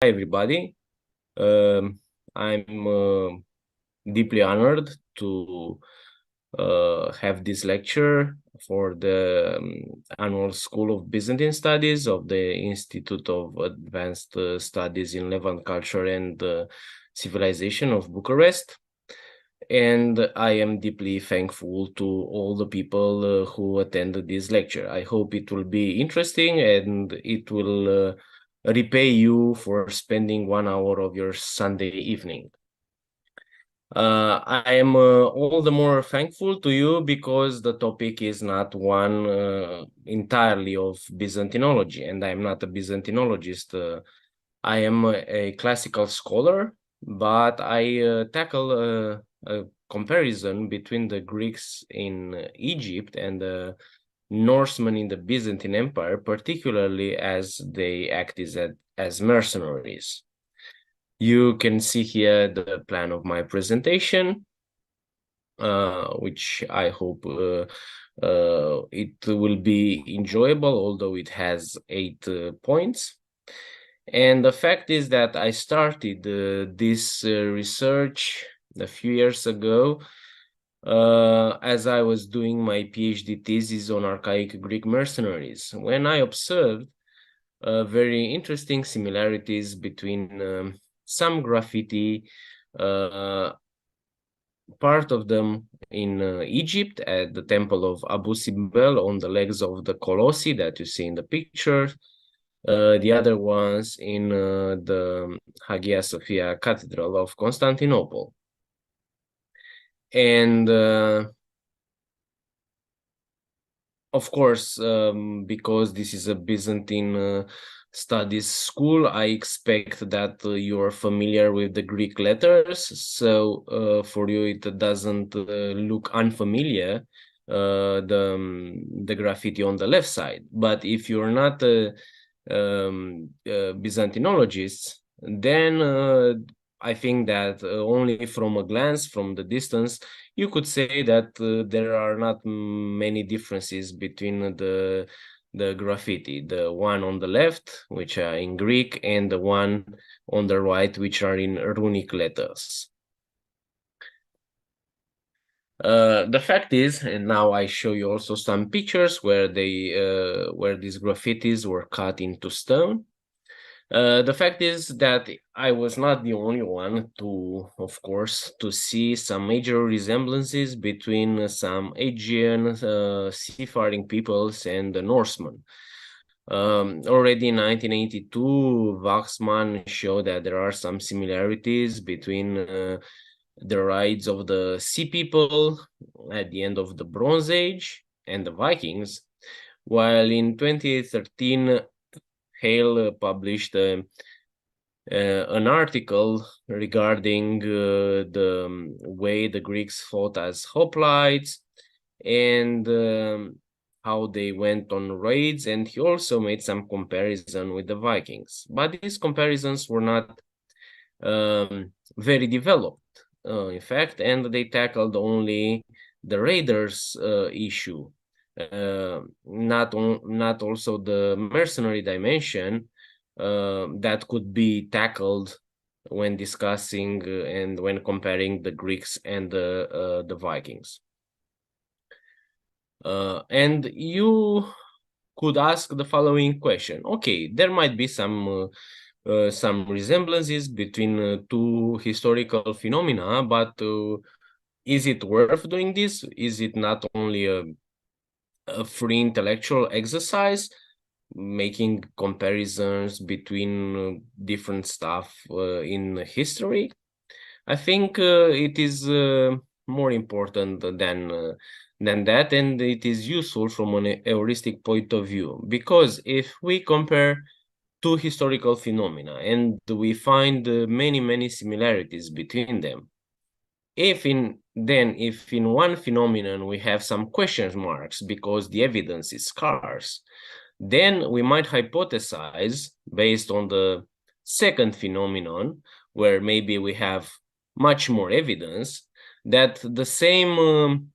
everybody. I'm deeply honored to have this lecture for the annual School of Byzantine Studies of the Institute of Advanced Studies in Levant Culture and Civilization of Bucharest. And I am deeply thankful to all the people who attended this lecture. I hope it will be interesting and it will repay you for spending 1 hour of your Sunday evening. I am all the more thankful to you because the topic is not one entirely of Byzantinology, and I am not a Byzantinologist. I am a classical scholar, but I tackle a comparison between the Greeks in Egypt and the Norsemen in the Byzantine Empire, particularly as they acted as mercenaries. You can see here the plan of my presentation, which I hope it will be enjoyable, although it has 8 points. And the fact is that I started this research a few years ago as I was doing my PhD thesis on archaic Greek mercenaries, when I observed very interesting similarities between some graffiti, part of them in Egypt at the temple of Abu Simbel on the legs of the Colossi that you see in the picture, the other ones in the Hagia Sophia Cathedral of Constantinople. And of course, because this is a Byzantine studies school, I expect that you are familiar with the Greek letters. So for you, it doesn't look unfamiliar, the graffiti on the left side. But if you're not Byzantinologists, then I think that only from a glance, from the distance, you could say that there are not many differences between the graffiti, the one on the left, which are in Greek, and the one on the right, which are in runic letters. The fact is, and now I show you also some pictures where where these graffitis were cut into stone. The fact is that I was not the only one to, of course, to see some major resemblances between some Aegean seafaring peoples and the Norsemen. Already in 1982, Waxman showed that there are some similarities between the rides of the sea people at the end of the Bronze Age and the Vikings, while in 2013, Hale published an article regarding the way the Greeks fought as hoplites and how they went on raids, and he also made some comparison with the Vikings. But these comparisons were not very developed, in fact, and they tackled only the raiders issue. Not also the mercenary dimension that could be tackled when discussing and when comparing the Greeks and the Vikings. And you could ask the following question: okay, there might be some resemblances between two historical phenomena, but is it worth doing this? Is it not only a free intellectual exercise, making comparisons between different stuff in history? I think it is more important than that, and it is useful from an heuristic point of view, because if we compare two historical phenomena and we find many similarities between them, if in one phenomenon we have some question marks because the evidence is scarce, then we might hypothesize based on the second phenomenon, where maybe we have much more evidence, that the same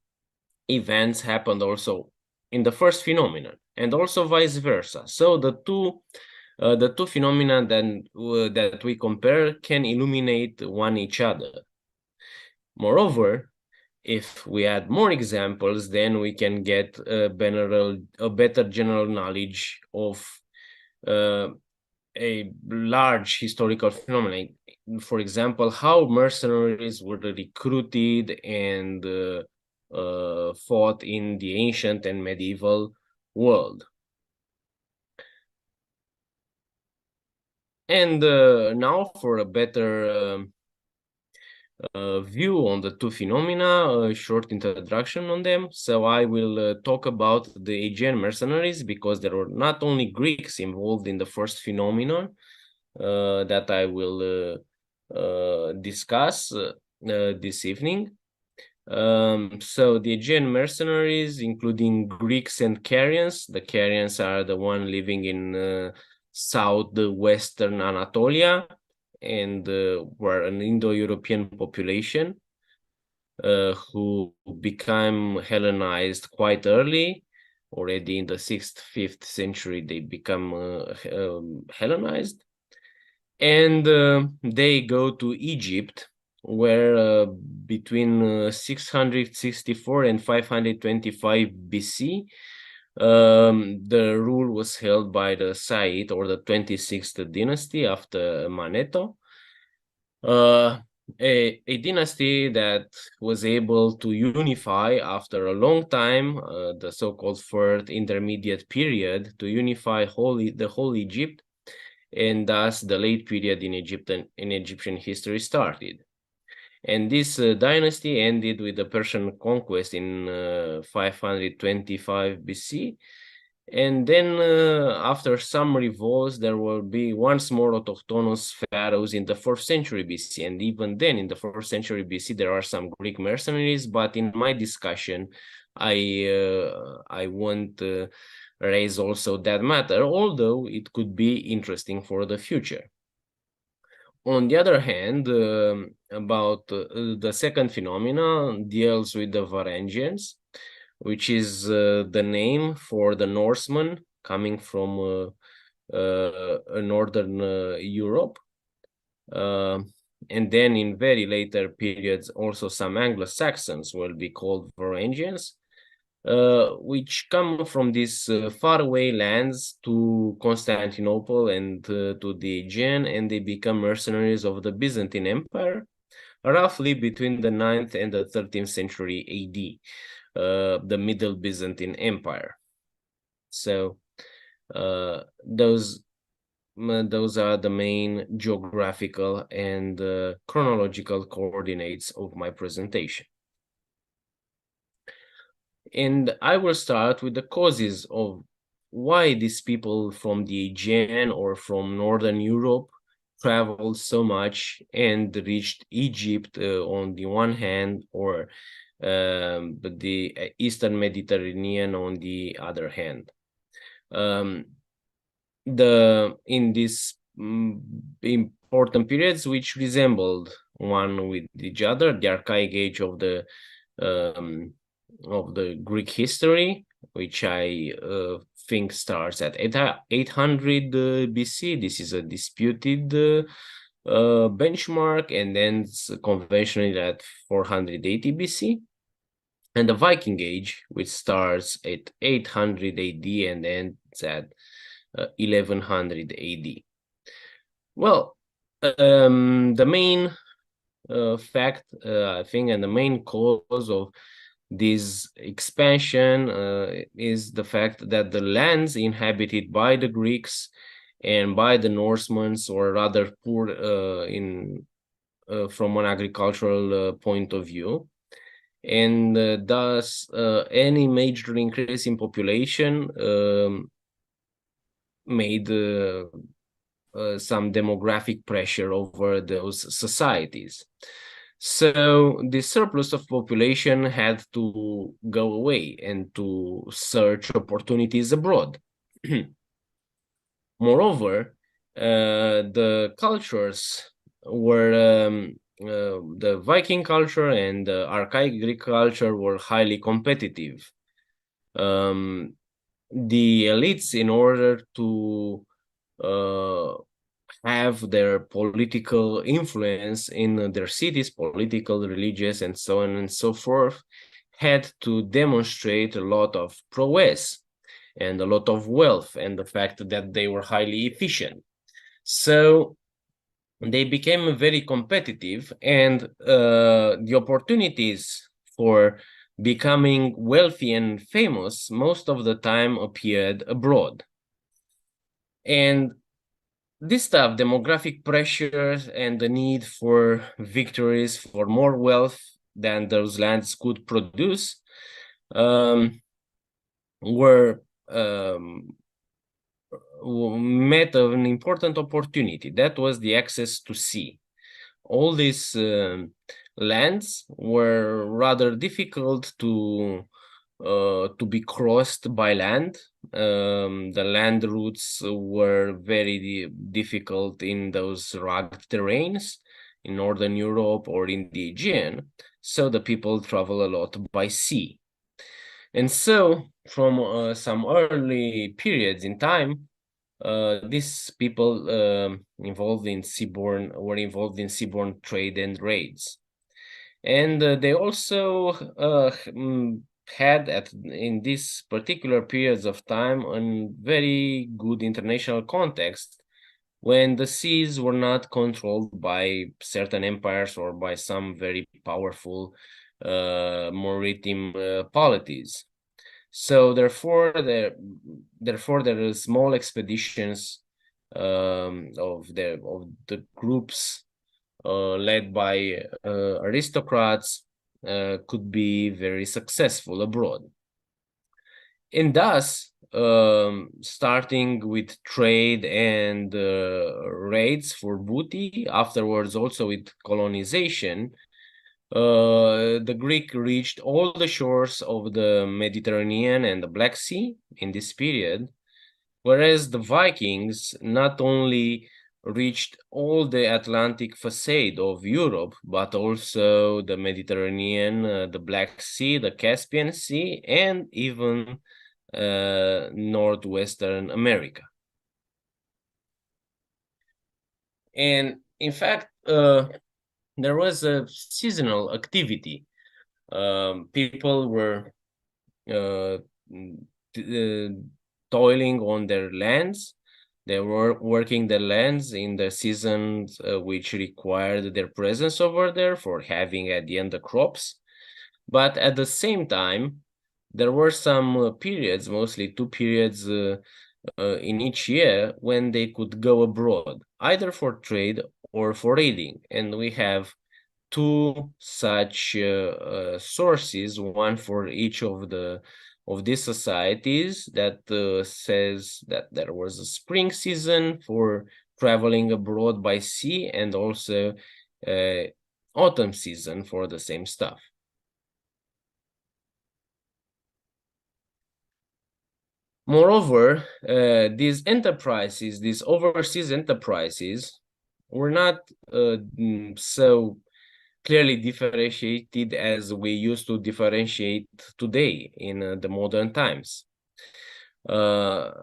events happened also in the first phenomenon, and also vice versa. So the two The two phenomena that we compare can illuminate one each other. Moreover, if we add more examples, then we can get a better general knowledge of a large historical phenomenon. For example, how mercenaries were recruited and fought in the ancient and medieval world. And now for a better view on the two phenomena, a short introduction on them. So I will talk about the Aegean mercenaries, because there were not only Greeks involved in the first phenomenon that I will discuss this evening. So the Aegean mercenaries, including Greeks and Carians. The Carians are the one living in southwestern Anatolia, and were an Indo-European population who became Hellenized quite early. Already in the 6th, 5th century, they become Hellenized. And they go to Egypt, where between 664 and 525 BC, the rule was held by the Saite, or the 26th dynasty after Manetho, a dynasty that was able to unify after a long time, the so-called Third Intermediate Period, to unify the whole Egypt, and thus the late period in Egyptian history started. And this dynasty ended with the Persian conquest in 525 BC. And then after some revolts, there will be once more autochthonous pharaohs in the 4th century BC. And even then, in the 4th century BC, there are some Greek mercenaries. But in my discussion, I won't raise also that matter, although it could be interesting for the future. On the other hand, about the second phenomenon deals with the Varangians, which is the name for the Norsemen coming from northern Europe. And then in very later periods, also some Anglo-Saxons will be called Varangians, which come from these faraway lands to Constantinople and to the Aegean, and they become mercenaries of the Byzantine Empire, roughly between the 9th and the 13th century AD. The Middle Byzantine Empire. So those are the main geographical and chronological coordinates of my presentation. And I will start with the causes of why these people from the Aegean or from Northern Europe traveled so much and reached Egypt on the one hand, or but the Eastern Mediterranean on the other hand. In these important periods, which resembled one with each other, the archaic age of the Greek history, which I think starts at 800 BC. This is a disputed benchmark, and then conventionally at 480 BC. And the Viking Age, which starts at 800 AD and ends at 1100 AD. Well, the main fact, I think, and the main cause of this expansion is the fact that the lands inhabited by the Greeks and by the Norsemen were rather poor from an agricultural point of view. And thus any major increase in population made some demographic pressure over those societies. So the surplus of population had to go away and to search opportunities abroad. Moreover, the cultures were the Viking culture and the archaic Greek culture were highly competitive. The elites, in order to have their political influence in their cities, political, religious, and so on and so forth, had to demonstrate a lot of prowess and a lot of wealth and the fact that they were highly efficient. So they became very competitive, and the opportunities for becoming wealthy and famous most of the time appeared abroad. And this stuff, demographic pressures and the need for victories, for more wealth than those lands could produce, were met an important opportunity. That was the access to sea. All these lands were rather difficult to be crossed by land. The land routes were very difficult in those rugged terrains in Northern Europe or in the Aegean, so the people travel a lot by sea. And so from some early periods in time, these people were involved in seaborne trade and raids. And they also had in these particular periods of time a very good international context when the seas were not controlled by certain empires or by some very powerful maritime polities. So therefore there are small expeditions of the groups led by aristocrats could be very successful abroad. And thus, starting with trade and raids for booty, afterwards also with colonization, the Greek reached all the shores of the Mediterranean and the Black Sea in this period, whereas the Vikings not only reached all the Atlantic facade of Europe, but also the Mediterranean, the Black Sea, the Caspian Sea, and even Northwestern America. And in fact, there was a seasonal activity. People were toiling on their lands. They were working the lands in the seasons which required their presence over there for having at the end the crops. But at the same time, there were some periods, mostly 2 periods in each year, when they could go abroad, either for trade or for raiding. And we have 2 such sources, one for each of these societies, that says that there was a spring season for traveling abroad by sea, and also autumn season for the same stuff. Moreover, these enterprises, these overseas enterprises, were not so clearly differentiated as we used to differentiate today in the modern times. The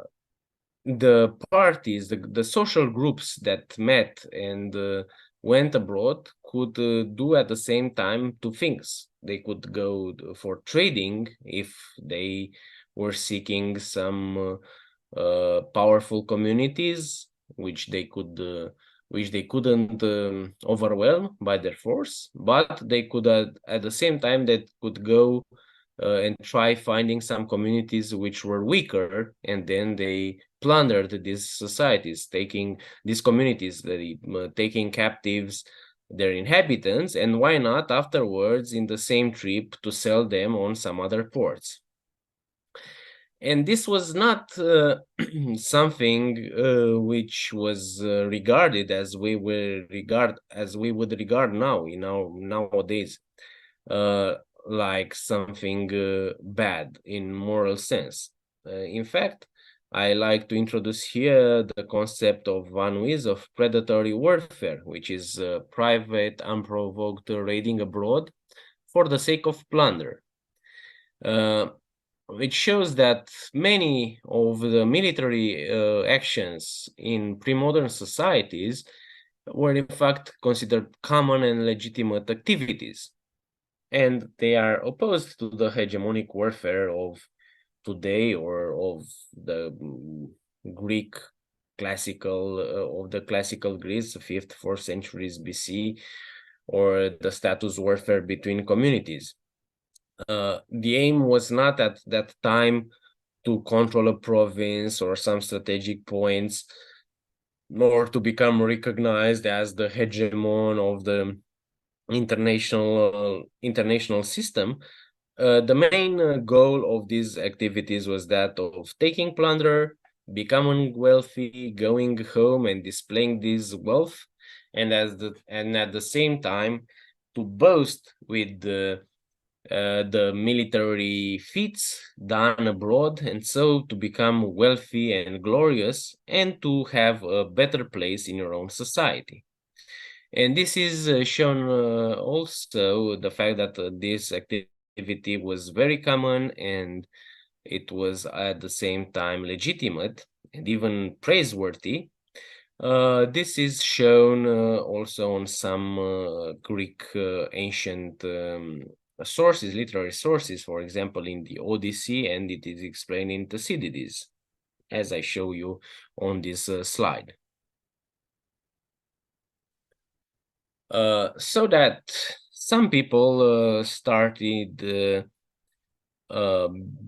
parties, the social groups that met and went abroad could do at the same time 2 things. They could go for trading if they were seeking some powerful communities which they couldn't overwhelm by their force, but they could at the same time that could go and try finding some communities which were weaker, and then they plundered these societies, taking these communities, taking captives their inhabitants, and why not afterwards in the same trip to sell them on some other ports. And this was not something which was regarded as we would regard now nowadays, like something bad in moral sense. In fact, I like to introduce here the concept of ennui, of predatory warfare, which is private, unprovoked raiding abroad for the sake of plunder. which shows that many of the military actions in pre-modern societies were in fact considered common and legitimate activities. And they are opposed to the hegemonic warfare of today or of the Greek classical, of the classical Greece, 5th, 4th centuries BC, or the status warfare between communities. The aim was not at that time to control a province or some strategic points, nor to become recognized as the hegemon of the international system. The main goal of these activities was that of taking plunder, becoming wealthy, going home and displaying this wealth, and at the same time to boast with the military feats done abroad, and so to become wealthy and glorious and to have a better place in your own society. And this is shown also the fact that this activity was very common and it was at the same time legitimate and even praiseworthy. This is shown also on some Greek ancient sources, literary sources, for example, in the Odyssey, and it is explained in Thucydides, as I show you on this slide. So that some people started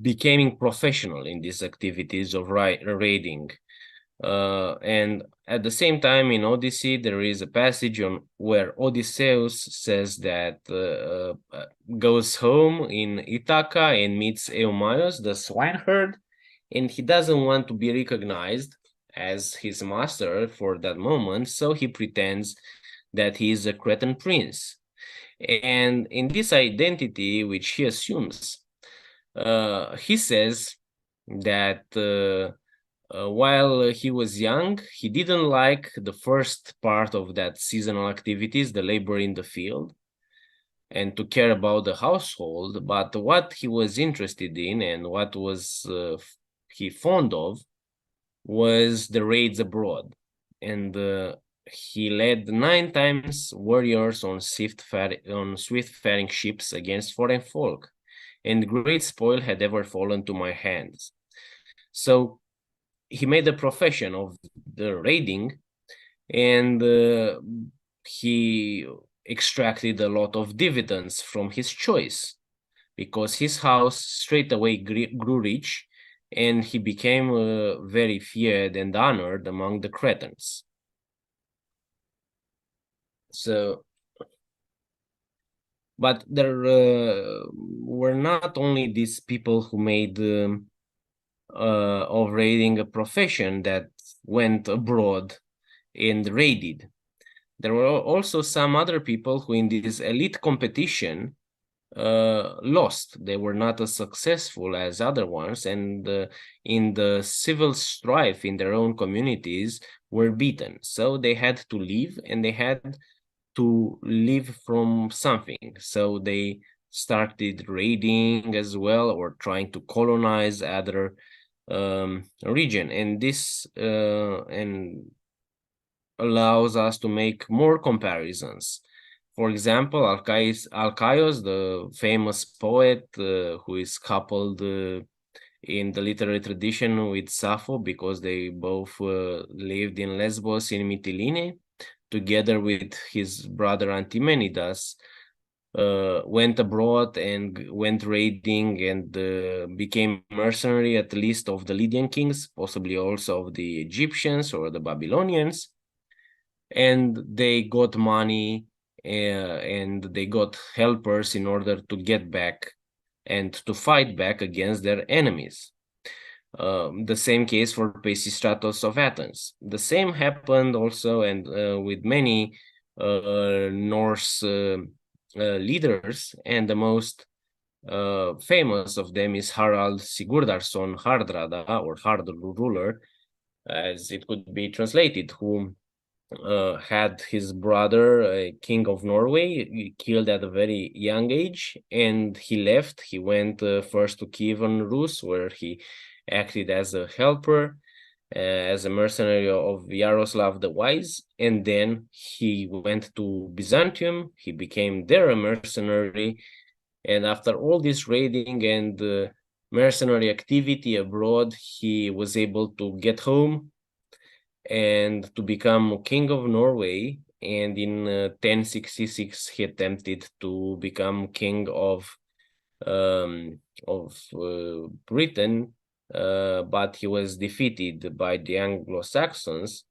becoming professional in these activities of raiding. And at the same time, in Odyssey, there is a passage on where Odysseus says that goes home in Ithaca and meets Eumaeus, the swineherd, and he doesn't want to be recognized as his master for that moment, so he pretends that he is a Cretan prince. And in this identity, which he assumes, he says that while he was young, he didn't like the first part of that seasonal activities, the labor in the field, and to care about the household. But what he was interested in and what was he fond of was the raids abroad. And he led 9 times warriors on swift-faring ships against foreign folk, and great spoil had ever fallen to my hands. So he made a profession of the raiding, and he extracted a lot of dividends from his choice, because his house straight away grew rich, and he became very feared and honored among the Cretans. So, but there were not only these people who made of raiding a profession that went abroad and raided. There were also some other people who in this elite competition lost. They were not as successful as other ones, and in the civil strife in their own communities were beaten. So they had to leave, and they had to live from something. So they started raiding as well, or trying to colonize other region, and this and allows us to make more comparisons. For example, Alcaios, the famous poet who is coupled in the literary tradition with Sappho, because they both lived in Lesbos in Mytilene, together with his brother Antimenidas, went abroad and went raiding and became mercenary, at least of the Lydian kings, possibly also of the Egyptians or the Babylonians. And they got money and they got helpers in order to get back and to fight back against their enemies. The same case for Pisistratos of Athens. The same happened also and with many Norse leaders, and the most famous of them is Harald Sigurdarson Hardrada, or Hard Ruler, as it could be translated, who had his brother, king of Norway, killed at a very young age, and he left. He went first to Kievan Rus, where he acted as a helper, as a mercenary of Yaroslav the Wise, and then he went to Byzantium. He became there a mercenary, and after all this raiding and mercenary activity abroad, he was able to get home and to become king of Norway. And in 1066, he attempted to become king of Britain, but he was defeated by the Anglo-Saxons.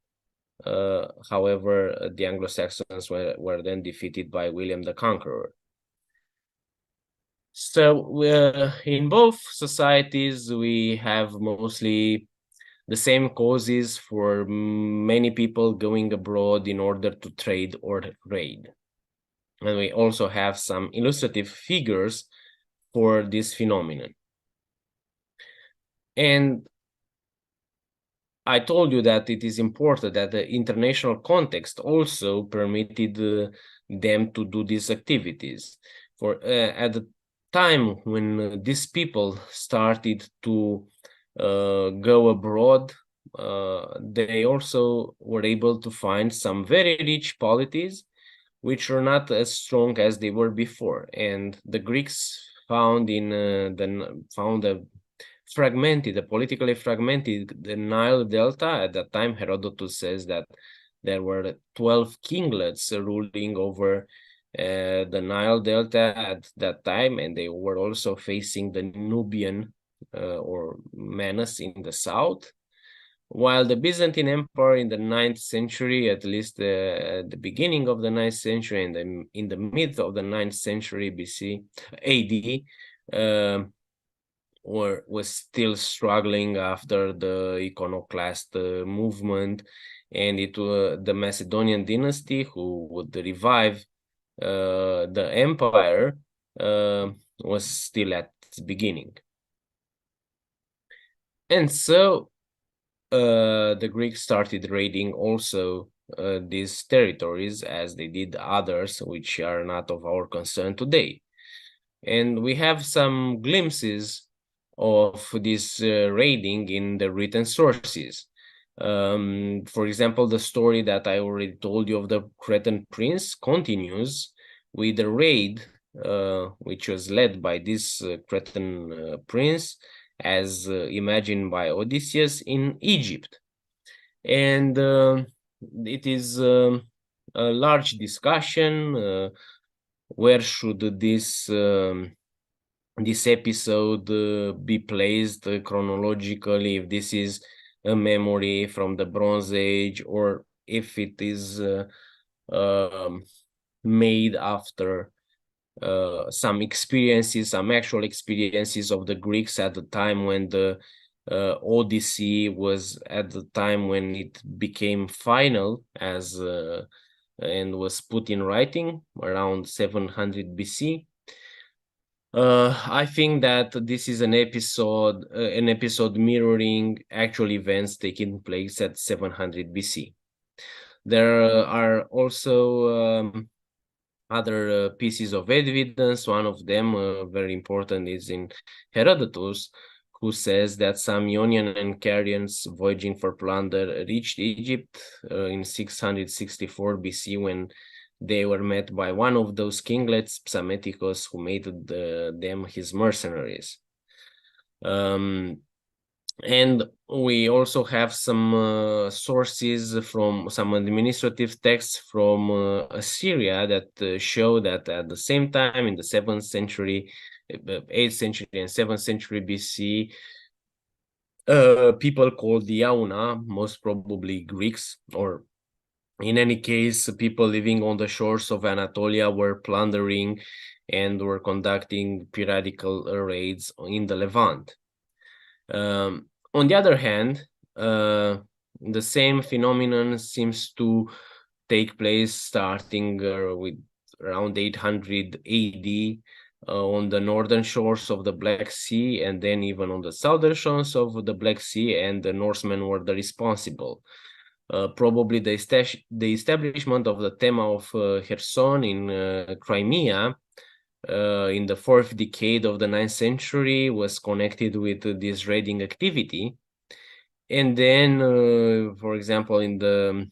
However, the Anglo-Saxons were then defeated by William the Conqueror. So in both societies, we have mostly the same causes for many people going abroad in order to trade or raid. And we also have some illustrative figures for this phenomenon. And I told you that it is important that the international context also permitted them to do these activities. For at the time when these people started to go abroad, they also were able to find some very rich polities which are not as strong as they were before. And the Greeks found a politically fragmented the Nile Delta. At that time, Herodotus says that there were 12 kinglets ruling over the Nile Delta at that time, and they were also facing the Nubian or menace in the south, while the Byzantine Empire in the 9th century, at least at the beginning of the 9th century and in the mid of the 9th century BC, AD, was still struggling after the iconoclast movement, and it was the Macedonian dynasty who would revive the empire was still at its beginning. And so the Greeks started raiding also these territories, as they did others which are not of our concern today. And we have some glimpses of this raiding in the written sources. For example, the story that I already told you of the Cretan prince continues with the raid which was led by this Cretan prince, as imagined by Odysseus, in Egypt. And it is a large discussion. Where should this episode be placed chronologically, if this is a memory from the Bronze Age or if it is made after some actual experiences of the Greeks at the time when the Odyssey was at the time when it became final as and was put in writing around 700 BC. I think that this is an episode mirroring actual events taking place at 700 BC. There are also other pieces of evidence. One of them, very important, is in Herodotus, who says that some Ionian and Carians voyaging for plunder reached Egypt in 664 BC, when they were met by one of those kinglets, Psammetichos, who made them his mercenaries. And we also have some sources from some administrative texts from Assyria that show that at the same time, in the 7th century, 8th century and 7th century BC, people called the Yauna, most probably Greeks, or in any case, people living on the shores of Anatolia, were plundering and were conducting piratical raids in the Levant. On the other hand, the same phenomenon seems to take place starting with around 800 AD on the northern shores of the Black Sea, and then even on the southern shores of the Black Sea, and the Norsemen were the responsible. Probably the establishment of the tema of Kherson in Crimea in the 4th decade of the 9th century was connected with this raiding activity. And then, for example, in the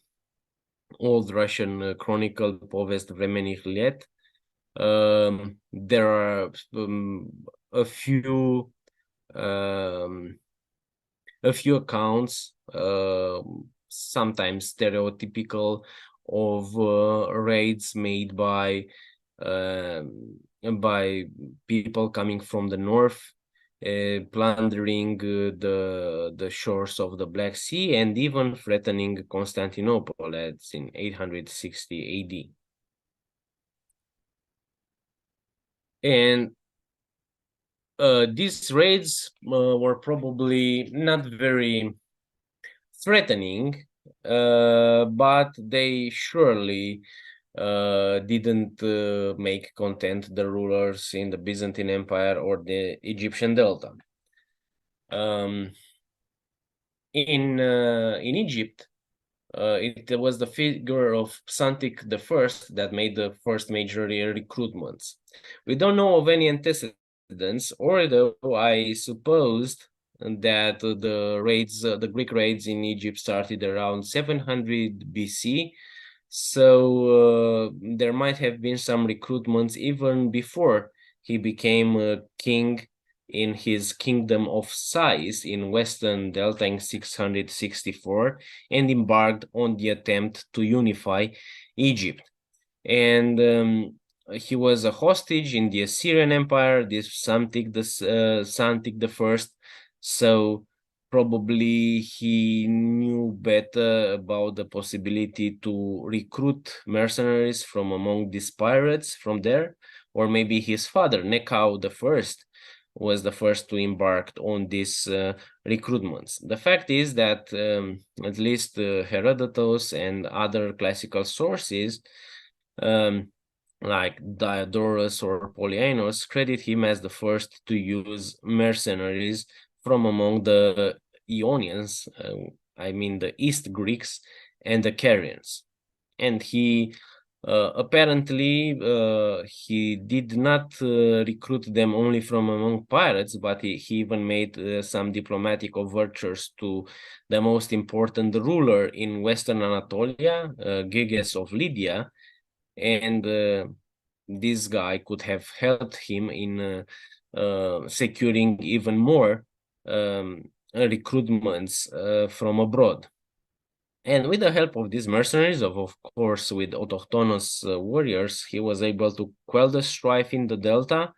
old Russian chronicle Povest Vremennych Let, there are a few accounts, sometimes stereotypical, of raids made by people coming from the north, plundering the shores of the Black Sea and even threatening Constantinople. That's in 860 AD. And these raids were probably not very threatening, but they surely didn't make content the rulers in the Byzantine Empire or the Egyptian Delta. In Egypt, it was the figure of Psantik I that made the first major recruitments. We don't know of any antecedents, although I supposed that the Greek raids in Egypt started around 700 BC. So there might have been some recruitments even before he became a king in his kingdom of Sais in Western Delta in 664 and embarked on the attempt to unify Egypt. And he was a hostage in the Assyrian Empire, this Psantik I. So probably he knew better about the possibility to recruit mercenaries from among these pirates from there, or maybe his father, Nekau I, was the first to embark on these recruitments. The fact is that at least Herodotus and other classical sources like Diodorus or Polyaenos credit him as the first to use mercenaries from among the Ionians, I mean the East Greeks and the Carians. And he apparently he did not recruit them only from among pirates, but he even made some diplomatic overtures to the most important ruler in Western Anatolia, Gyges of Lydia, and this guy could have helped him in securing even more recruitments from abroad. And with the help of these mercenaries, of course, with autochthonous warriors, he was able to quell the strife in the Delta,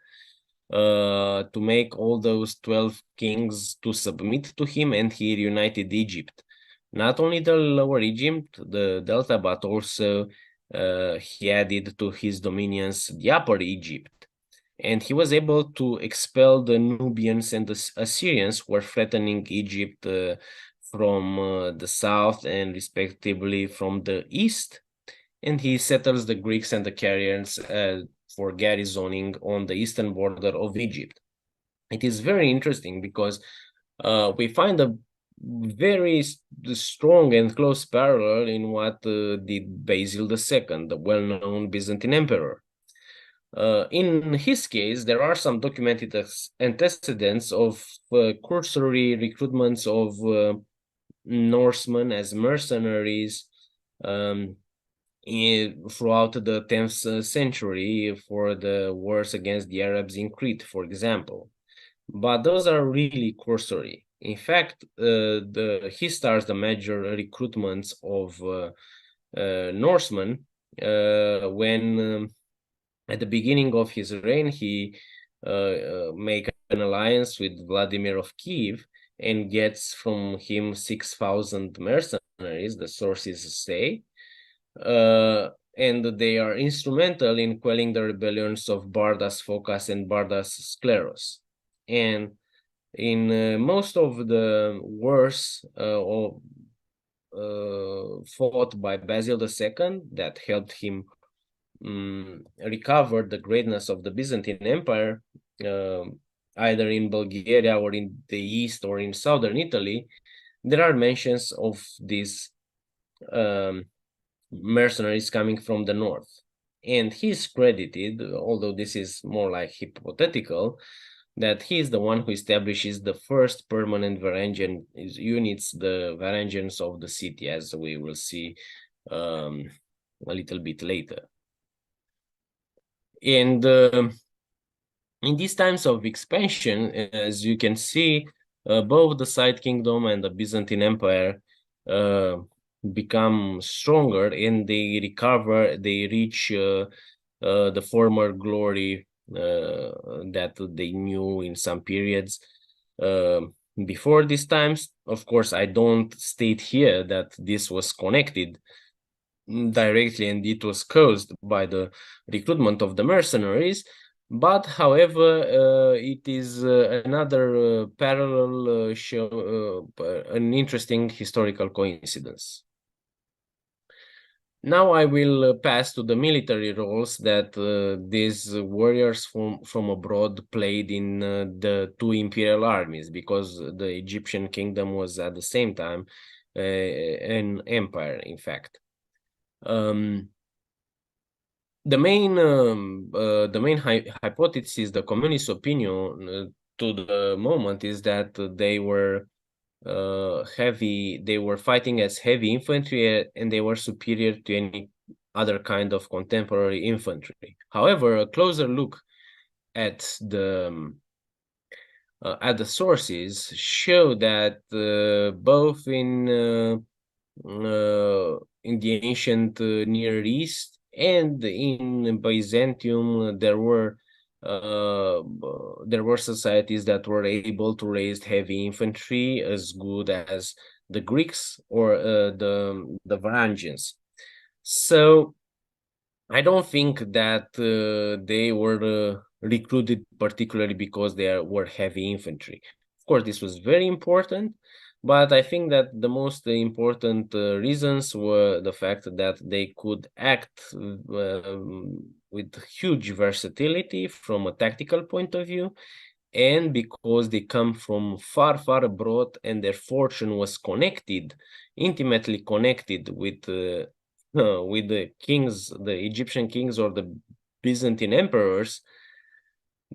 to make all those 12 kings to submit to him, and he reunited Egypt. Not only the Lower Egypt, the Delta, but also he added to his dominions the Upper Egypt. And he was able to expel the Nubians and the Assyrians who were threatening Egypt from the south and respectively from the east. And he settles the Greeks and the Carians for garrisoning on the eastern border of Egypt. It is very interesting because we find a very strong and close parallel in what did Basil II, the well-known Byzantine emperor. In his case, there are some documented antecedents of cursory recruitments of Norsemen as mercenaries throughout the 10th century for the wars against the Arabs in Crete, for example. But those are really cursory. In fact, he starts the major recruitments of Norsemen when at the beginning of his reign, he make an alliance with Vladimir of Kiev and gets from him 6,000 mercenaries, the sources say, and they are instrumental in quelling the rebellions of Bardas Phocas and Bardas Skleros. And in most of the wars fought by Basil II that helped him recover the greatness of the Byzantine Empire, either in Bulgaria or in the east or in southern Italy, there are mentions of these mercenaries coming from the north. And he's credited, although this is more like hypothetical, that he is the one who establishes the first permanent Varangian units, the Varangians of the city, as we will see a little bit later. And in these times of expansion, as you can see, both the Saite Kingdom and the Byzantine Empire become stronger, and they recover, they reach the former glory that they knew in some periods before these times. Of course, I don't state here that this was connected directly and it was caused by the recruitment of the mercenaries, but however, it is another parallel show, an interesting historical coincidence. Now I will pass to the military roles that these warriors from abroad played in the two imperial armies, because the Egyptian kingdom was at the same time an empire, in fact. The main hypothesis, the communist opinion to the moment, is that they were they were fighting as heavy infantry, and they were superior to any other kind of contemporary infantry. However, a closer look at the sources show that both in the ancient Near East and in Byzantium, there were societies that were able to raise heavy infantry as good as the Greeks or the Varangians. So I don't think that they were recruited particularly because they were heavy infantry. Of course, this was very important, but I think that the most important reasons were the fact that they could act with huge versatility from a tactical point of view, and because they come from far, far abroad, and their fortune was connected, intimately connected with the kings, the Egyptian kings or the Byzantine emperors.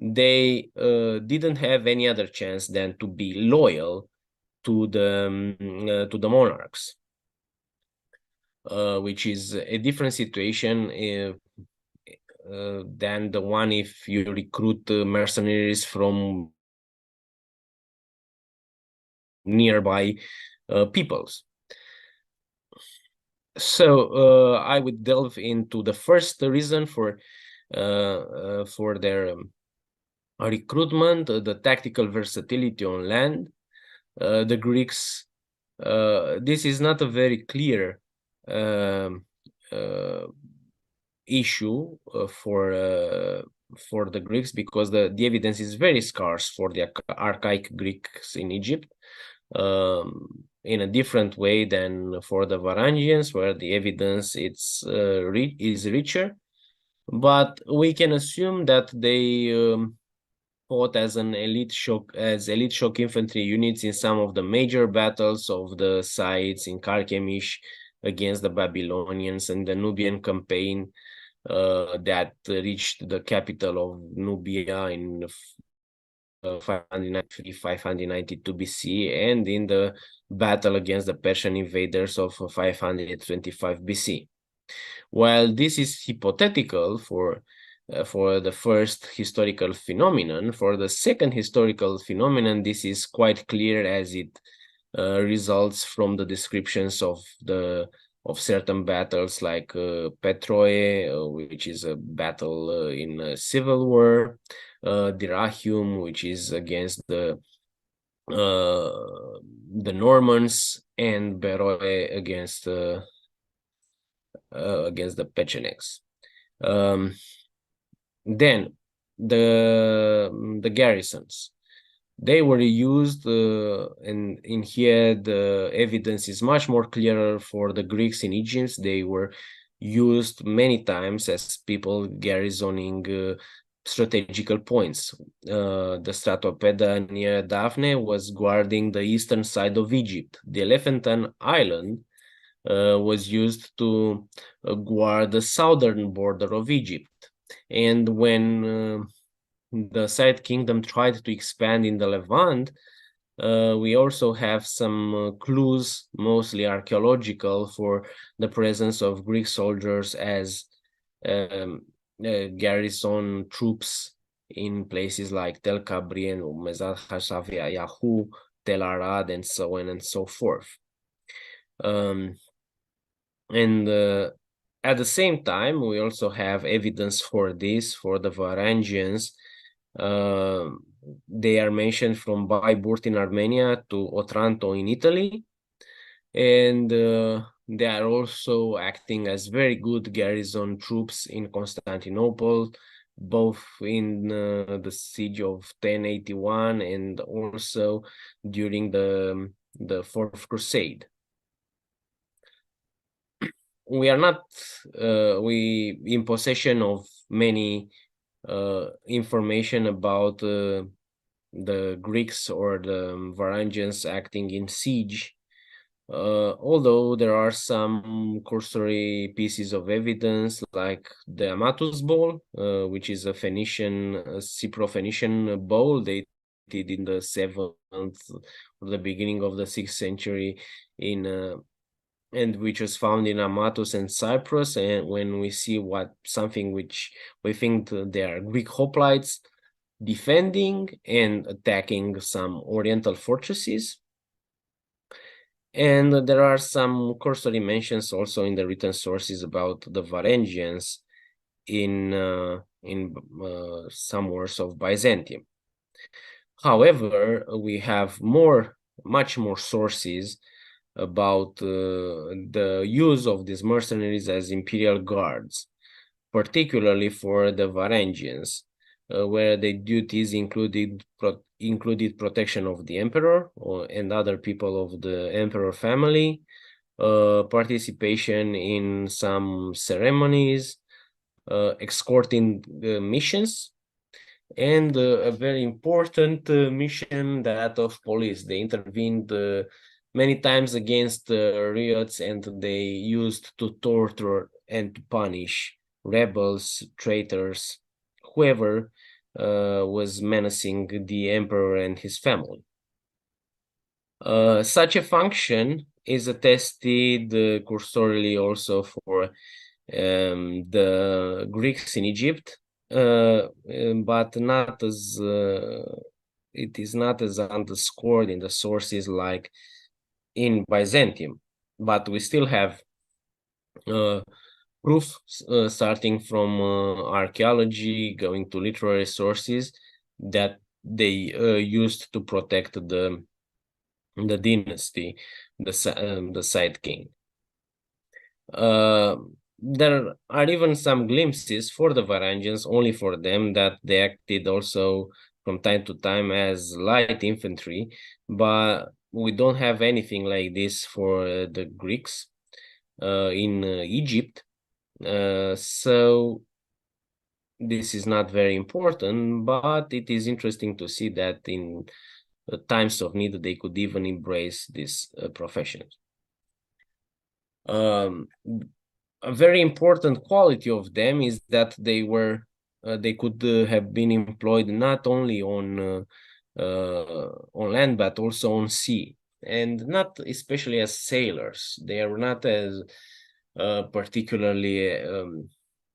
They didn't have any other chance than to be loyal to the monarchs, which is a different situation than the one if you recruit mercenaries from nearby peoples. So I would delve into the first reason for their recruitment, the tactical versatility on land. The Greeks, this is not a very clear issue for the Greeks, because the evidence is very scarce for the archaic Greeks in Egypt, in a different way than for the Varangians, where the evidence is richer. But we can assume that they fought as elite shock infantry units in some of the major battles of the sites in Carchemish against the Babylonians, and the Nubian campaign that reached the capital of Nubia in 592 BC, and in the battle against the Persian invaders of 525 BC. While this is hypothetical for the first historical phenomenon, for the second historical phenomenon, this is quite clear, as it results from the descriptions of certain battles, like Petroe, which is a battle in a civil war, Dyrrhachium, which is against the Normans, and Beroe against the Pechenegs. Then the garrisons, they were used, and in here the evidence is much more clearer for the Greeks in Egypt. They were used many times as people garrisoning strategical points. The Stratopeda near Daphne was guarding the eastern side of Egypt. The Elephantine Island was used to guard the southern border of Egypt. And when the Saite Kingdom tried to expand in the Levant, we also have some clues, mostly archaeological, for the presence of Greek soldiers as garrison troops in places like Tel Kabri and Mezat Hashavia, Yahu, Tel Arad, and so on and so forth. And at the same time, we also have evidence for this, for the Varangians. They are mentioned from Baiburt in Armenia to Otranto in Italy. And they are also acting as very good garrison troops in Constantinople, both in the siege of 1081 and also during the Fourth Crusade. We are not in possession of many information about the Greeks or the Varangians acting in siege, although there are some cursory pieces of evidence, like the Amatus bowl, which is a Cypro-Phoenician bowl dated in the 7th or the beginning of the 6th century and which was found in Amatus and Cyprus. And when we see something which we think they are Greek hoplites defending and attacking some Oriental fortresses. And there are some cursory mentions also in the written sources about the Varangians in some wars of Byzantium. However, we have much more sources about the use of these mercenaries as imperial guards, particularly for the Varangians, where the duties included protection of the emperor and other people of the emperor family, participation in some ceremonies, escorting missions, and a very important mission, that of police. They intervened many times against riots, and they used to torture and to punish rebels, traitors, whoever was menacing the emperor and his family. Such a function is attested cursorily also for the Greeks in Egypt, but not as it is not as underscored in the sources like in Byzantium. But we still have proof starting from archaeology, going to literary sources, that they used to protect the dynasty, the Saite king. There are even some glimpses for the Varangians, only for them, that they acted also from time to time as light infantry, but we don't have anything like this for the Greeks in Egypt. So this is not very important, but it is interesting to see that in times of need they could even embrace this profession. A very important quality of them is that they could have been employed not only on land but also on sea, and not especially as sailors. They are not as particularly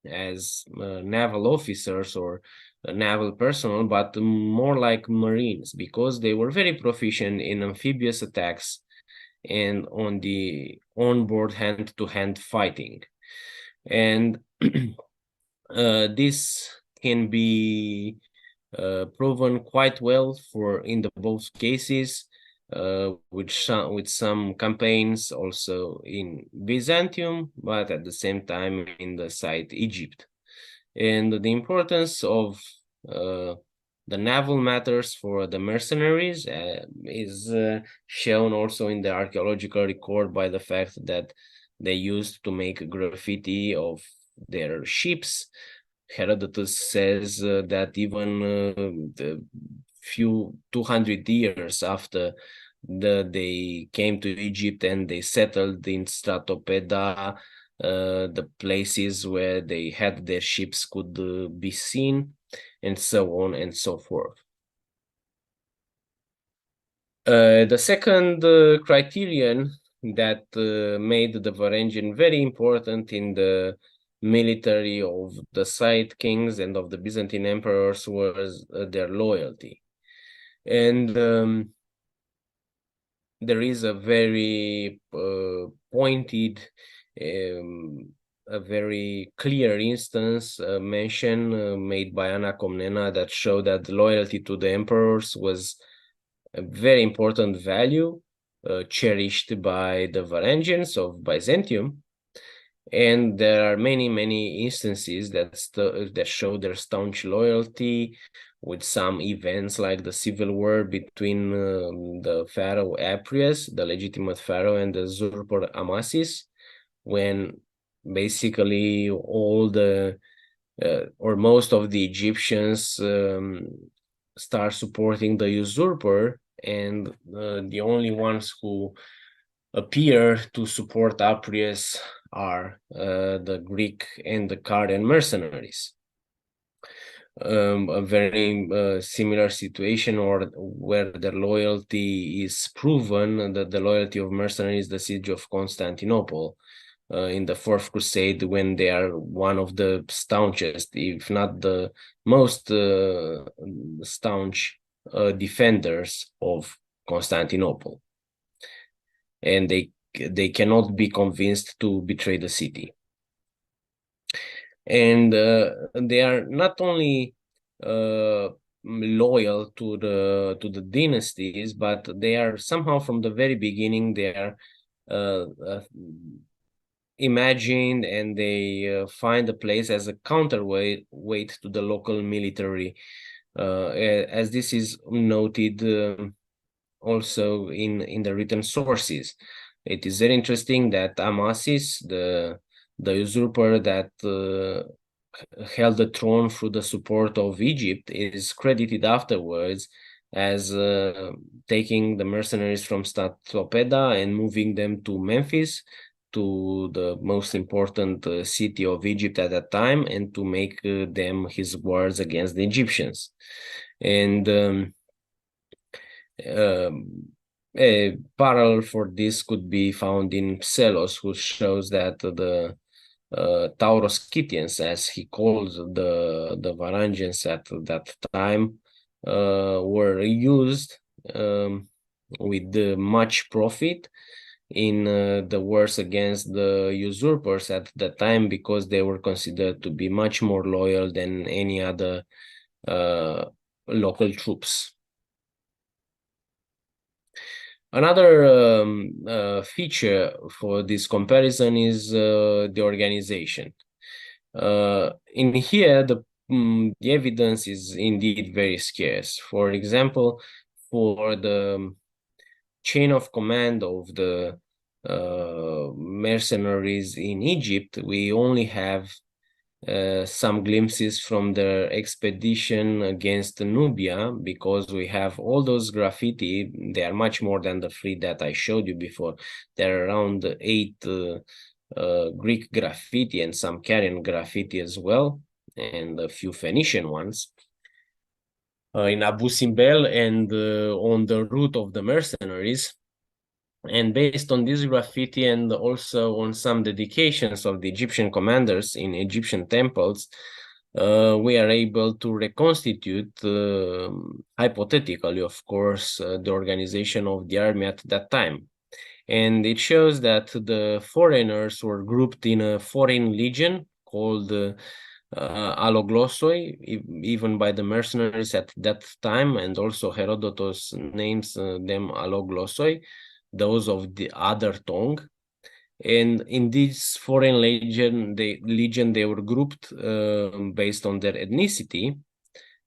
as naval officers or naval personnel, but more like Marines, because they were very proficient in amphibious attacks and on the onboard hand-to-hand fighting. And this can be proven quite well in the both cases, with some campaigns also in Byzantium, but at the same time in the site Egypt. And the importance of the naval matters for the mercenaries is shown also in the archaeological record by the fact that they used to make graffiti of their ships. Herodotus says that even the 200 years after they came to Egypt and they settled in Stratopeda, the places where they had their ships could be seen, and so on and so forth. The second criterion that made the Varangian very important in the military of the Saite kings and of the Byzantine emperors was their loyalty. And there is a very pointed, a very clear instance mention made by Anna Comnena that showed that loyalty to the emperors was a very important value cherished by the Varangians of Byzantium. And there are many instances that show their staunch loyalty, with some events like the civil war between the pharaoh Apries, the legitimate pharaoh, and the usurper Amasis, when basically all the or most of the Egyptians start supporting the usurper, and the only ones who appear to support Apries are the Greek and the Carian mercenaries. A very similar situation, or where their loyalty is proven, that the loyalty of mercenaries, the siege of Constantinople in the Fourth Crusade, when they are one of the staunchest, if not the most staunch defenders of Constantinople, and they cannot be convinced to betray the city. And they are not only loyal to the dynasties, but they are somehow from the very beginning they are imagined, and they find a place as a counterweight to the local military, as this is noted also in the written sources. It is very interesting that Amasis, the usurper that held the throne through the support of Egypt, is credited afterwards as taking the mercenaries from Stratopeda and moving them to Memphis, to the most important city of Egypt at that time, and to make them his guards against the Egyptians. And a parallel for this could be found in Pselos, who shows that the Tauros Scythians, as he calls the Varangians at that time, were used with much profit in the wars against the usurpers at that time, because they were considered to be much more loyal than any other local troops. Another feature for this comparison is the organization. In here, the evidence is indeed very scarce. For example, for the chain of command of the mercenaries in Egypt, we only have some glimpses from the expedition against Nubia, because we have all those graffiti. They are much more than the 3 that I showed you before. There are around 8 Greek graffiti and some Carian graffiti as well, and a few Phoenician ones in Abu Simbel and on the route of the mercenaries. And based on this graffiti, and also on some dedications of the Egyptian commanders in Egyptian temples, we are able to reconstitute, hypothetically, of course, the organization of the army at that time. And it shows that the foreigners were grouped in a foreign legion called alloglossoi, even by the mercenaries at that time, and also Herodotus names them alloglossoi, those of the other tongue. And in this foreign legion, they were grouped based on their ethnicity.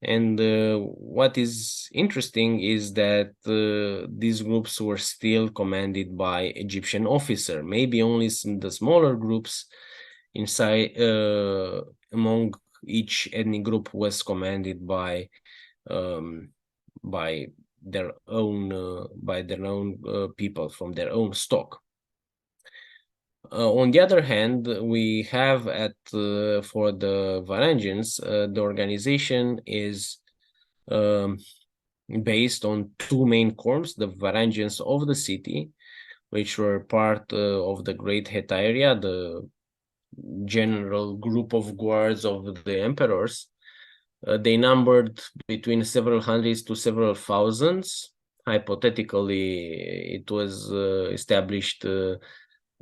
And what is interesting is that these groups were still commanded by Egyptian officer. Maybe only the smaller groups inside among each ethnic group was commanded by their own people from their own stock. On the other hand, we have for the Varangians, the organization is based on two main corps, the Varangians of the city, which were part of the Great Hetaeria, the general group of guards of the emperors. They numbered between several hundreds to several thousands. Hypothetically, it was established,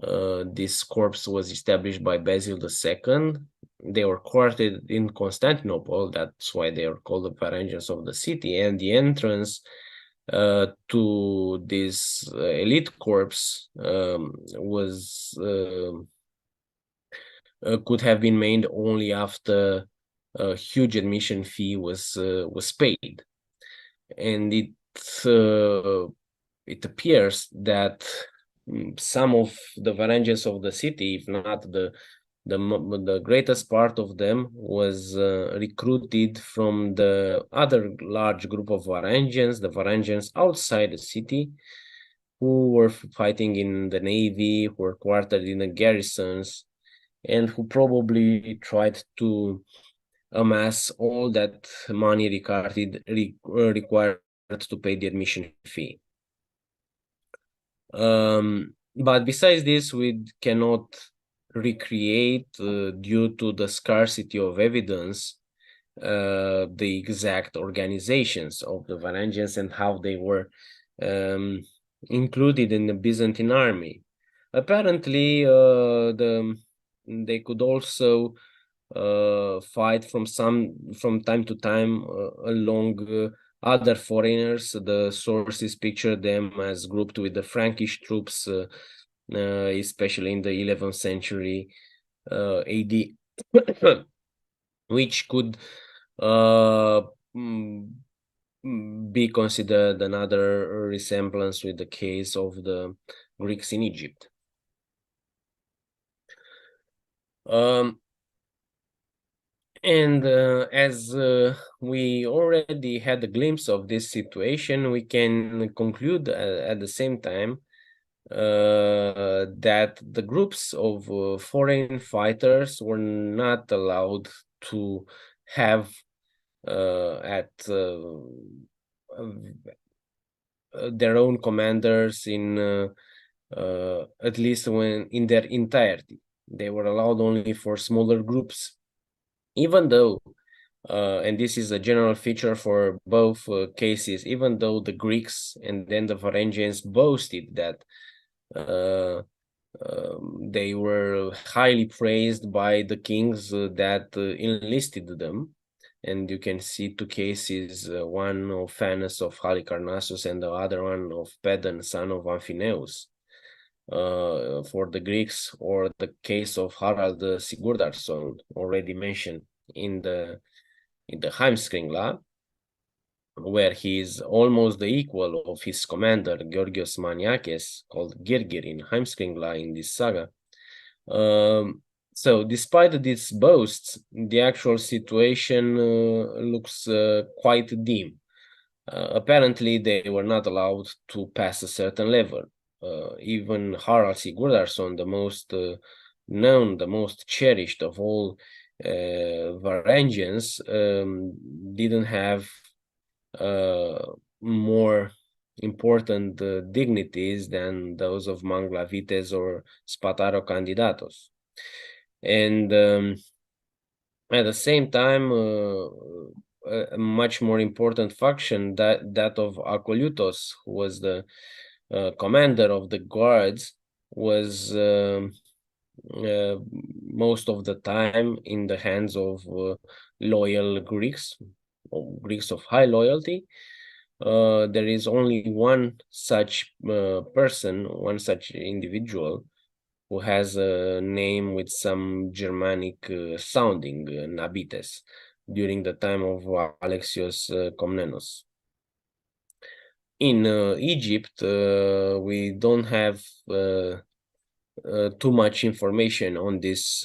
this corps was established by Basil II. They were quartered in Constantinople, that's why they are called the Varangians of the city, and the entrance to this elite corps was could have been made only after a huge admission fee was paid, and it appears that some of the Varangians of the city, if not the greatest part of them, was recruited from the other large group of Varangians, the Varangians outside the city, who were fighting in the navy, who were quartered in the garrisons, and who probably tried to amass all that money required to pay the admission fee. But besides this, we cannot recreate, due to the scarcity of evidence, the exact organizations of the Varangians and how they were included in the Byzantine army. Apparently, they could also fight from time to time along other foreigners. The sources picture them as grouped with the Frankish troops, especially in the 11th century AD, which could be considered another resemblance with the case of the Greeks in Egypt. And as we already had a glimpse of this situation, we can conclude at the same time that the groups of foreign fighters were not allowed to have their own commanders in at least when in their entirety. They were allowed only for smaller groups, even though, and this is a general feature for both cases, even though the Greeks and then the Varangians boasted that they were highly praised by the kings that enlisted them. And you can see two cases, one of Phanes of Halicarnassus and the other one of Pedon, son of Amphineus, for the Greeks, or the case of Harald Sigurdarson, already mentioned in the Heimskringla, where he is almost the equal of his commander Georgios Maniakes, called Girgir in Heimskringla in this saga. So despite these boasts, the actual situation looks quite dim. Apparently, they were not allowed to pass a certain level. Even Harald Sigurdarson, the most known, the most cherished of all Varangians, didn't have more important dignities than those of Manglavites or Spataro Candidatos. And at the same time, a much more important faction, that of Acolutos, who was the commander of the guards, was most of the time in the hands of loyal Greeks, or Greeks of high loyalty. There is only one such person, one such individual, who has a name with some Germanic sounding, Nabites, during the time of Alexios Komnenos. In Egypt, we don't have too much information on this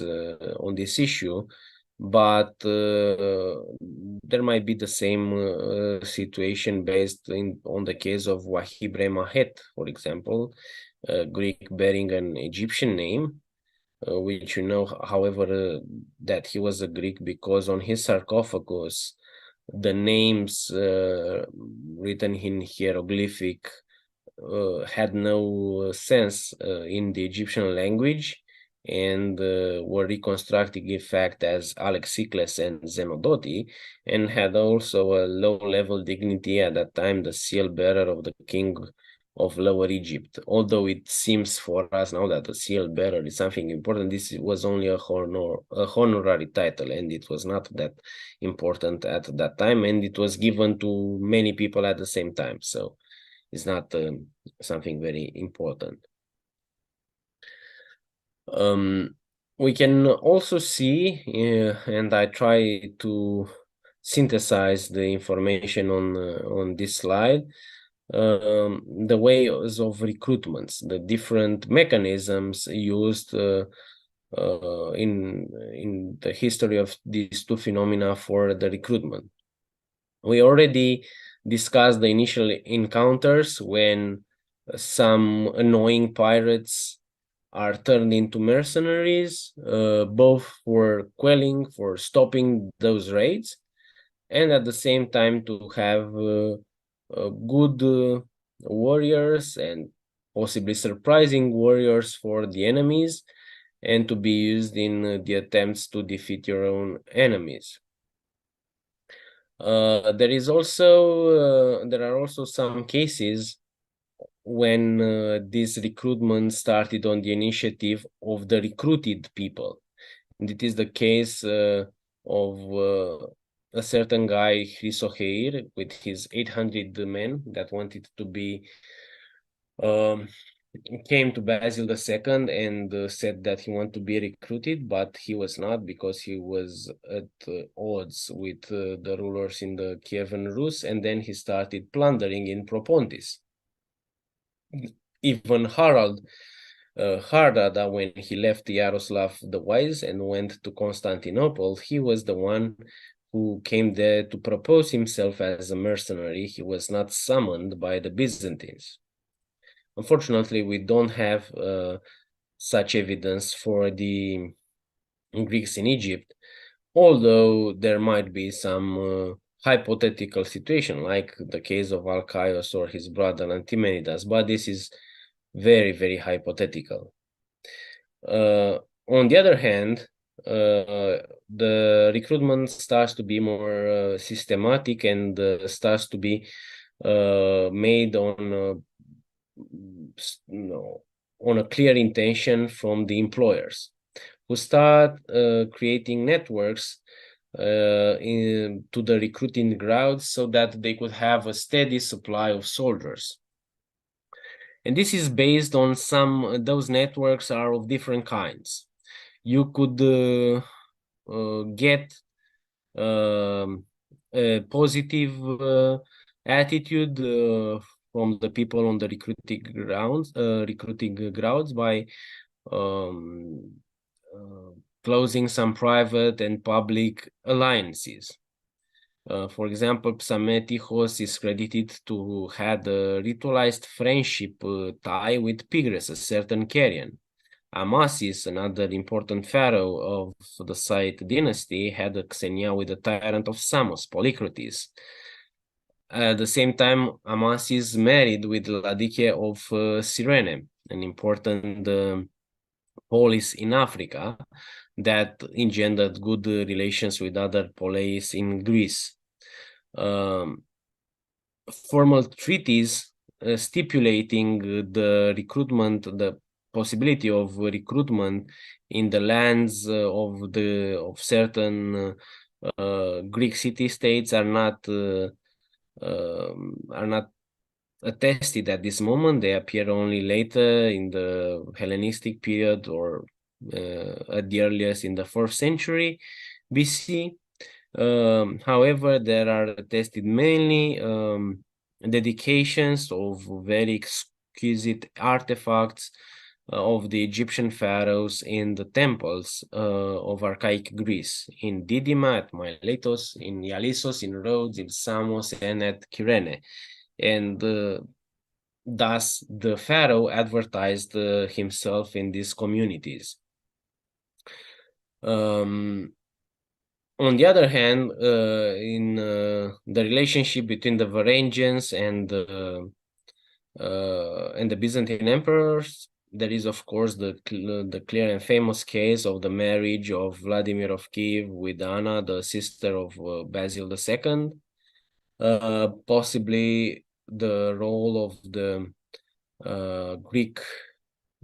issue, but there might be the same situation based on the case of Wahib Mahet, for example, a Greek bearing an Egyptian name, which you know, however, that he was a Greek because on his sarcophagus, the names written in hieroglyphic had no sense in the Egyptian language, and were reconstructed in fact as Alexicles and Zenodoti, and had also a low-level dignity at that time, the seal bearer of the king of Lower Egypt. Although it seems for us now that the seal bearer is something important, this was only a honorary title, and it was not that important at that time, and it was given to many people at the same time. So it's not something very important. We can also see, and I try to synthesize the information on this slide, the ways of recruitments, the different mechanisms used in the history of these two phenomena for the recruitment. We already discussed the initial encounters when some annoying pirates are turned into mercenaries, both for quelling, for stopping those raids, and at the same time to have good warriors and possibly surprising warriors for the enemies, and to be used in the attempts to defeat your own enemies. There are also some cases when this recruitment started on the initiative of the recruited people. And it is the case of a certain guy, Chrysoheir, with his 800 men that wanted to be, came to Basil II and said that he wanted to be recruited, but he was not, because he was at odds with the rulers in the Kievan Rus, and then he started plundering in Propontis. Even Harald Hardada, when he left Yaroslav the Wise and went to Constantinople, he was the one who came there to propose himself as a mercenary. He was not summoned by the Byzantines. Unfortunately, we don't have such evidence for the Greeks in Egypt, although there might be some hypothetical situation, like the case of Alcaios or his brother Antimenidas, but this is very, very hypothetical. On the other hand, the recruitment starts to be more systematic and starts to be made on a clear intention from the employers, who start creating networks to the recruiting grounds so that they could have a steady supply of soldiers. And this is based on those networks are of different kinds. You could get a positive attitude from the people on the recruiting grounds by closing some private and public alliances. For example, Psametihos is credited to had a ritualized friendship tie with Pigres, a certain Carian. Amasis, another important pharaoh of the Saite dynasty, had a xenia with the tyrant of Samos, Polycrates. At the same time, Amasis married with Ladike of Cyrene, an important polis in Africa that engendered good relations with other poleis in Greece. Formal treaties stipulating the recruitment, the possibility of recruitment in the lands of certain Greek city-states are not attested at this moment. They appear only later in the Hellenistic period, or at the earliest in the 4th century BC. However, there are attested mainly dedications of very exquisite artifacts of the Egyptian pharaohs in the temples of archaic Greece, in Didyma, at Miletus, in Ialissos, in Rhodes, in Samos, and at Kyrene. And thus the pharaoh advertised himself in these communities. On the other hand, in the relationship between the Varangians and the Byzantine emperors, there is, of course, the clear and famous case of the marriage of Vladimir of Kiev with Anna, the sister of Basil II. Possibly the role of the Greek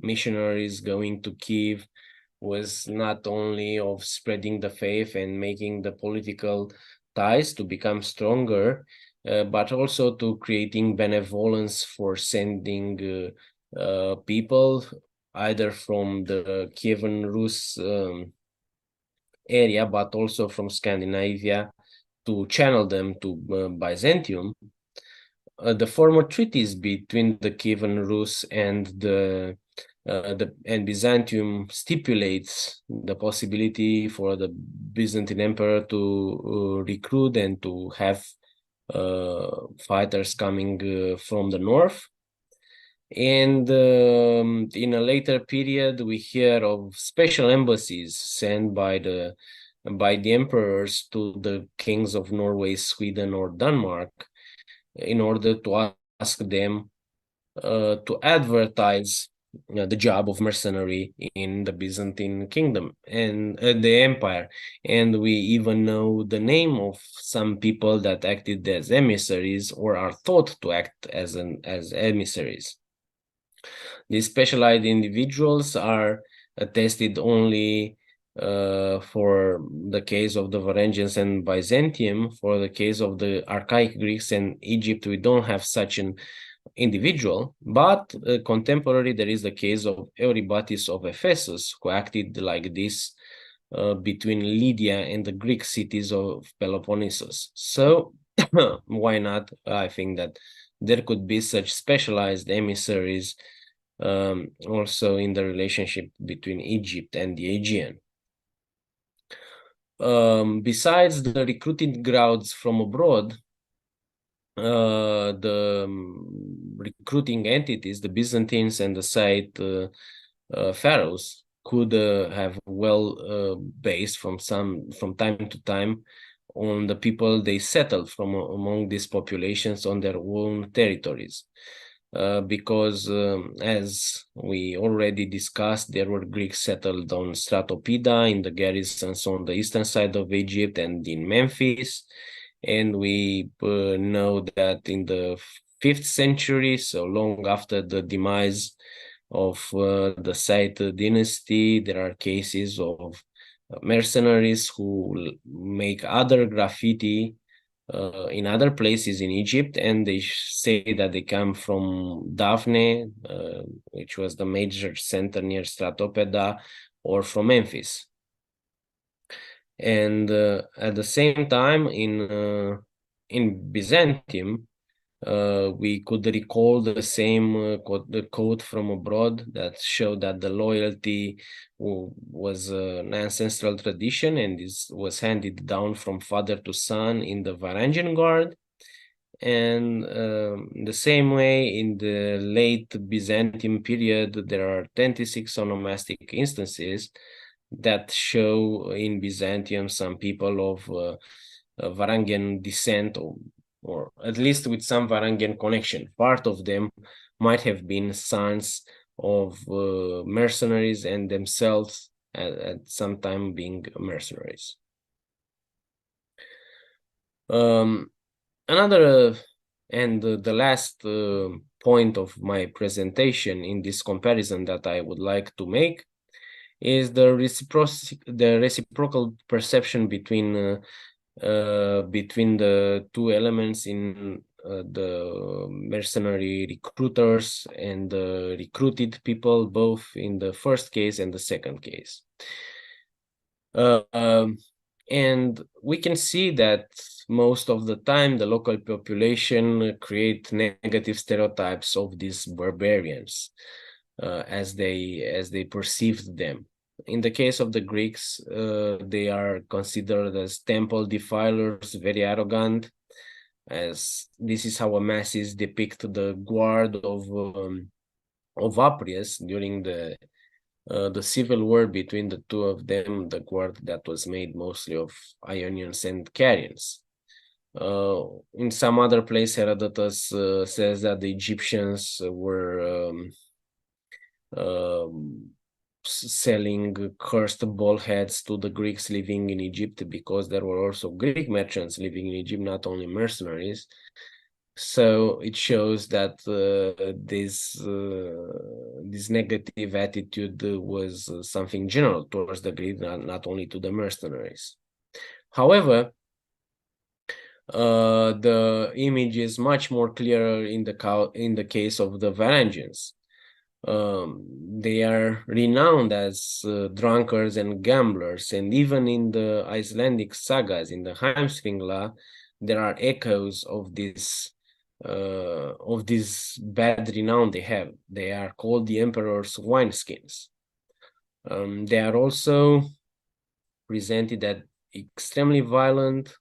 missionaries going to Kiev was not only of spreading the faith and making the political ties to become stronger, but also to creating benevolence for sending people either from the Kievan Rus area, but also from Scandinavia, to channel them to Byzantium. The former treaties between the Kievan Rus and Byzantium stipulates the possibility for the Byzantine Emperor to recruit and to have fighters coming from the north. And in a later period, we hear of special embassies sent by the emperors to the kings of Norway, Sweden, or Denmark in order to ask them to advertise the job of mercenary in the Byzantine kingdom and the empire. And we even know the name of some people that acted as emissaries or are thought to act as emissaries. These specialized individuals are attested only for the case of the Varangians and Byzantium. For the case of the archaic Greeks and Egypt, we don't have such an individual, but contemporary there is the case of Eurybates of Ephesus, who acted like this between Lydia and the Greek cities of Peloponnesus. So why not? I think that there could be such specialized emissaries also in the relationship between Egypt and the Aegean. Besides the recruiting crowds from abroad, the recruiting entities, the Byzantines and the Saite pharaohs, could have based from time to time on the people they settled from among these populations on their own territories. Because as we already discussed, there were Greeks settled on Stratopeda, in the garrisons on the eastern side of Egypt, and in Memphis. And we know that in the 5th century, so long after the demise of the Saite dynasty, there are cases of mercenaries who make other graffiti in other places in Egypt, and they say that they come from Daphne, which was the major center near Stratopeda, or from Memphis. And at the same time, in Byzantium, we could recall the same quote from abroad that showed that the loyalty was an ancestral tradition, and this was handed down from father to son in the Varangian Guard. And the same way, in the late Byzantium period, there are 26 onomastic instances that show in Byzantium some people of Varangian descent, or at least with some Varangian connection. Part of them might have been sons of mercenaries and themselves at some time being mercenaries. Another and the last point of my presentation in this comparison that I would like to make is the reciprocal perception between the two elements in the mercenary recruiters and the recruited people, both in the first case and the second case. And we can see that most of the time the local population create negative stereotypes of these barbarians. as they perceived them. In the case of the Greeks, they are considered as temple defilers, very arrogant, as this is how masses depict the guard of Apries during the civil war between the two of them, the guard that was made mostly of Ionians and Carians. In some other place, Herodotus says that the Egyptians were selling cursed bull heads to the Greeks living in Egypt, because there were also Greek merchants living in Egypt, not only mercenaries. So it shows that this negative attitude was something general towards the Greeks, not only to the mercenaries. However, the image is much more clear in the case of the Varangians. They are renowned as drunkards and gamblers, and even in the Icelandic sagas, in the Heimskringla, there are echoes of this bad renown they have. They are called the emperor's wineskins. They are also presented as extremely violent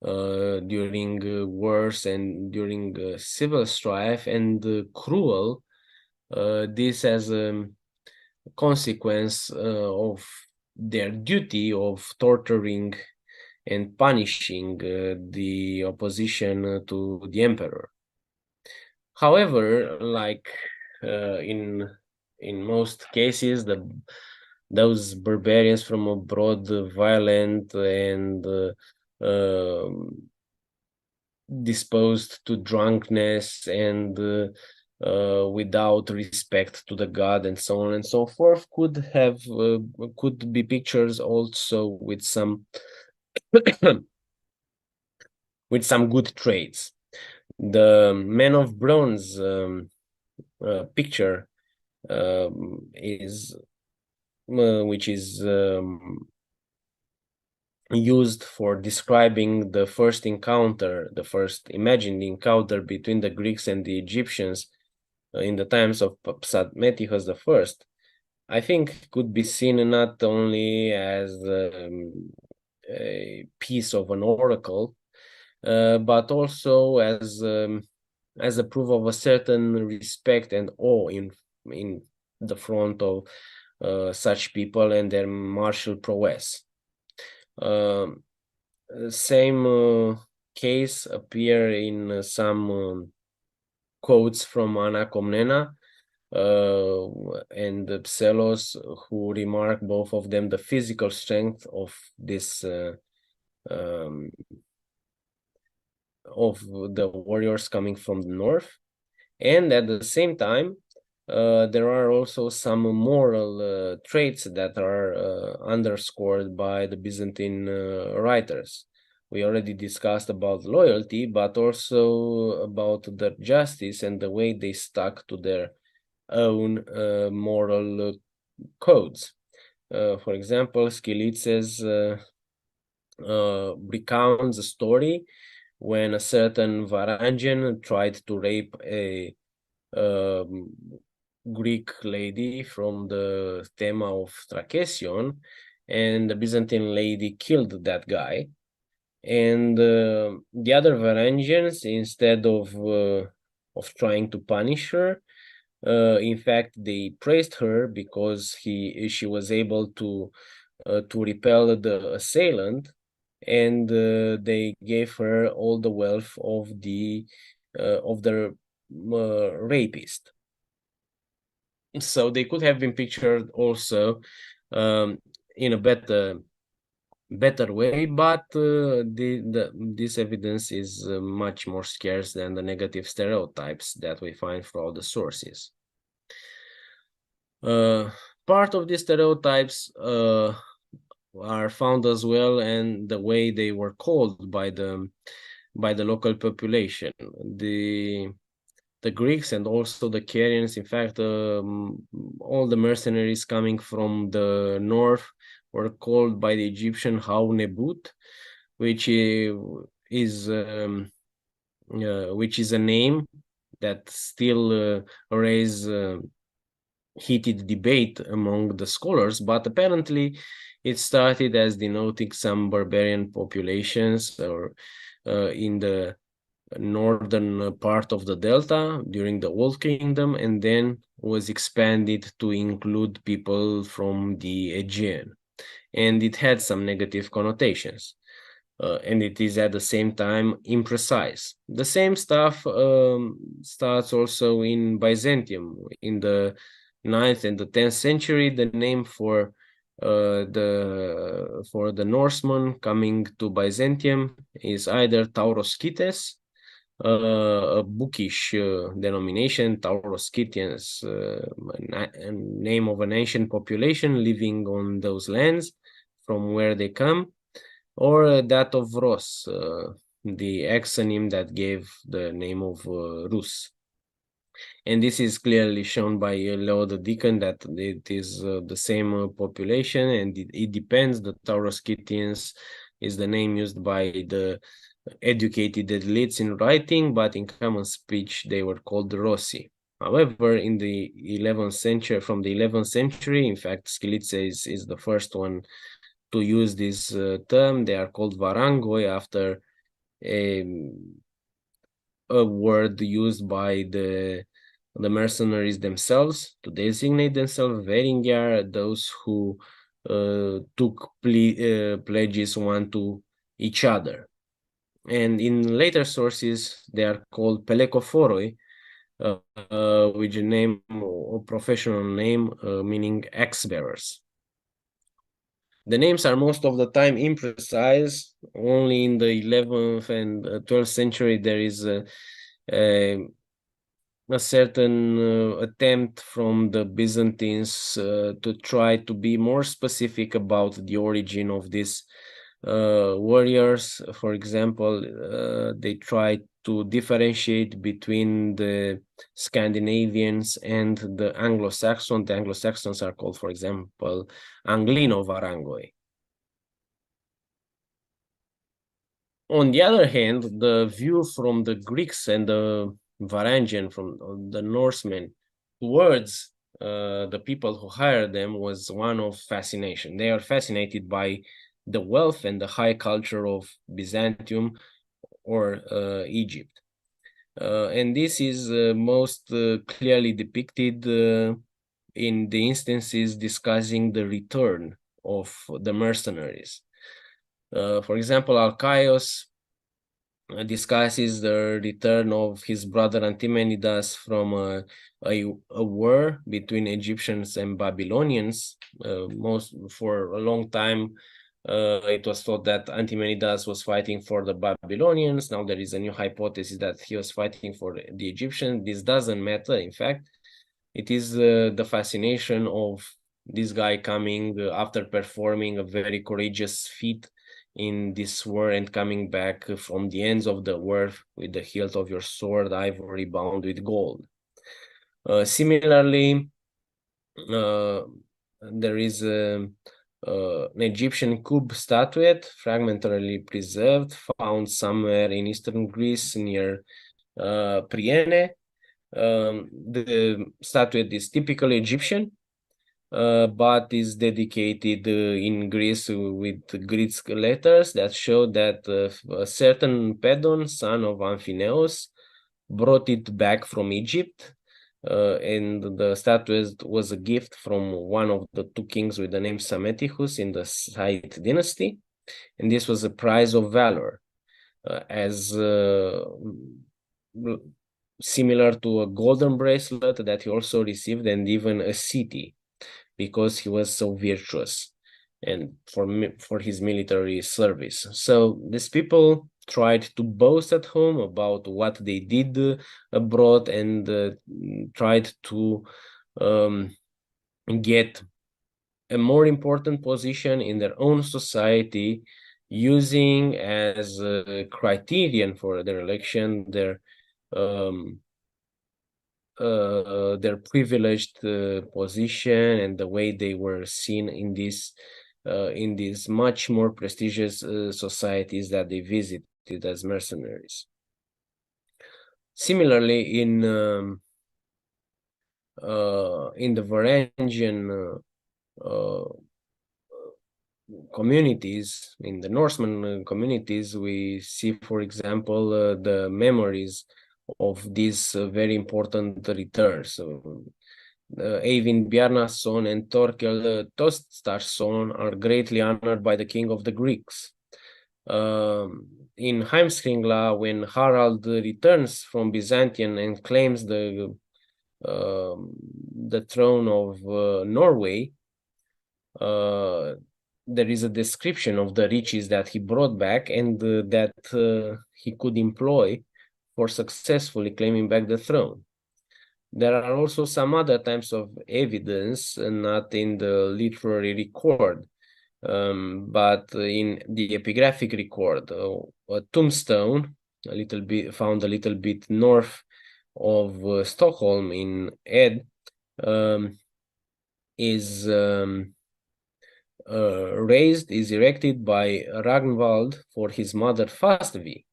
during wars and during civil strife, and cruel. This as a consequence of their duty of torturing and punishing the opposition to the emperor. However, like in most cases, those barbarians from abroad, violent and disposed to drunkenness and without respect to the god and so on and so forth, could be pictures also with some with some good traits. The man of bronze picture is which is used for describing the first encounter, the first imagined encounter between the Greeks and the Egyptians in the times of Psammetichus I, I think could be seen not only as a piece of an oracle, but also as a proof of a certain respect and awe in the front of such people and their martial prowess. Same case appear in some quotes from Anna Comnena and Pselos, who remark, both of them, the physical strength of this of the warriors coming from the north, and at the same time there are also some moral traits that are underscored by the Byzantine writers. We already discussed about loyalty, but also about their justice and the way they stuck to their own moral codes. For example, Skylitzes recounts a story when a certain Varangian tried to rape a Greek lady from the tema of Thrakesion, and the Byzantine lady killed that guy. And the other Varangians, instead of trying to punish her, in fact, they praised her because she was able to repel the assailant, and they gave her all the wealth of the rapist. So they could have been pictured also in a better way, but this evidence is much more scarce than the negative stereotypes that we find throughout the sources. Part of these stereotypes are found as well, and the way they were called by the local population. The Greeks and also the Carians, in fact, all the mercenaries coming from the north were called by the Egyptian Haunebut, which is a name that still raise heated debate among the scholars, but apparently it started as denoting some barbarian populations or in the northern part of the Delta during the Old Kingdom, and then was expanded to include people from the Aegean. And it had some negative connotations. And it is at the same time imprecise. The same stuff starts also in Byzantium. In the 9th and the 10th century, the name for the Norsemen coming to Byzantium is either Tauroskites, a bookish denomination, Tauroskitians, a name of an ancient population living on those lands from where they come, or that of Ros, the exonym that gave the name of Rus. And this is clearly shown by Leo the Deacon that it is the same population, and it depends. The Tauroskitians is the name used by the educated elites in writing, but in common speech they were called Rossi. However, in the 11th century, from the 11th century, in fact, Scilice is the first one to use this term. They are called varangoi after a word used by the mercenaries themselves to designate themselves. Veringi, those who took pledges one to each other. And in later sources, they are called pelekophoroi, with a name or professional name meaning axe-bearers. The names are most of the time imprecise. Only in the 11th and 12th century there is a certain attempt from the Byzantines to try to be more specific about the origin of these warriors. For example, they tried to differentiate between the Scandinavians and the Anglo-Saxons. The Anglo-Saxons are called, for example, Anglino Varangoi. On the other hand, the view from the Greeks and the Varangian, from the Norsemen, towards the people who hired them was one of fascination. They are fascinated by the wealth and the high culture of Byzantium or Egypt. And this is most clearly depicted in the instances discussing the return of the mercenaries. For example, Alcaios discusses the return of his brother Antimenidas from a war between Egyptians and Babylonians. For a long time, it was thought that Antimenidas was fighting for the Babylonians. Now there is a new hypothesis that he was fighting for the Egyptians. This doesn't matter. In fact, it is the fascination of this guy coming after performing a very courageous feat in this war and coming back from the ends of the earth with the hilt of your sword, ivory bound with gold. Similarly, there is an Egyptian cube statuette, fragmentarily preserved, found somewhere in eastern Greece near Priene. The statuette is typically Egyptian, but is dedicated in Greece with Greek letters that show that a certain Pedon, son of Amphineus, brought it back from Egypt, and the statuette was a gift from one of the two kings with the name Psammetichus in the Saite dynasty, and this was a prize of valor, as similar to a golden bracelet that he also received, and even a city, because he was so virtuous and for his military service. So these people tried to boast at home about what they did abroad, and tried to get a more important position in their own society, using as a criterion for their election their privileged position and the way they were seen in these much more prestigious societies that they visited as mercenaries. Similarly, in the Varangian communities, in the Norseman communities, we see, for example, the memories of these very important returns. Eyvind Bjarnason and Thorkel Tostarsson are greatly honored by the king of the Greeks. In Heimskringla, when Harald returns from Byzantium and claims the throne of Norway, there is a description of the riches that he brought back and that he could employ for successfully claiming back the throne. There are also some other types of evidence, not in the literary record, but in the epigraphic record. A tombstone, found a little bit north of Stockholm in Ed, is erected by Ragnvald for his mother Fastvi,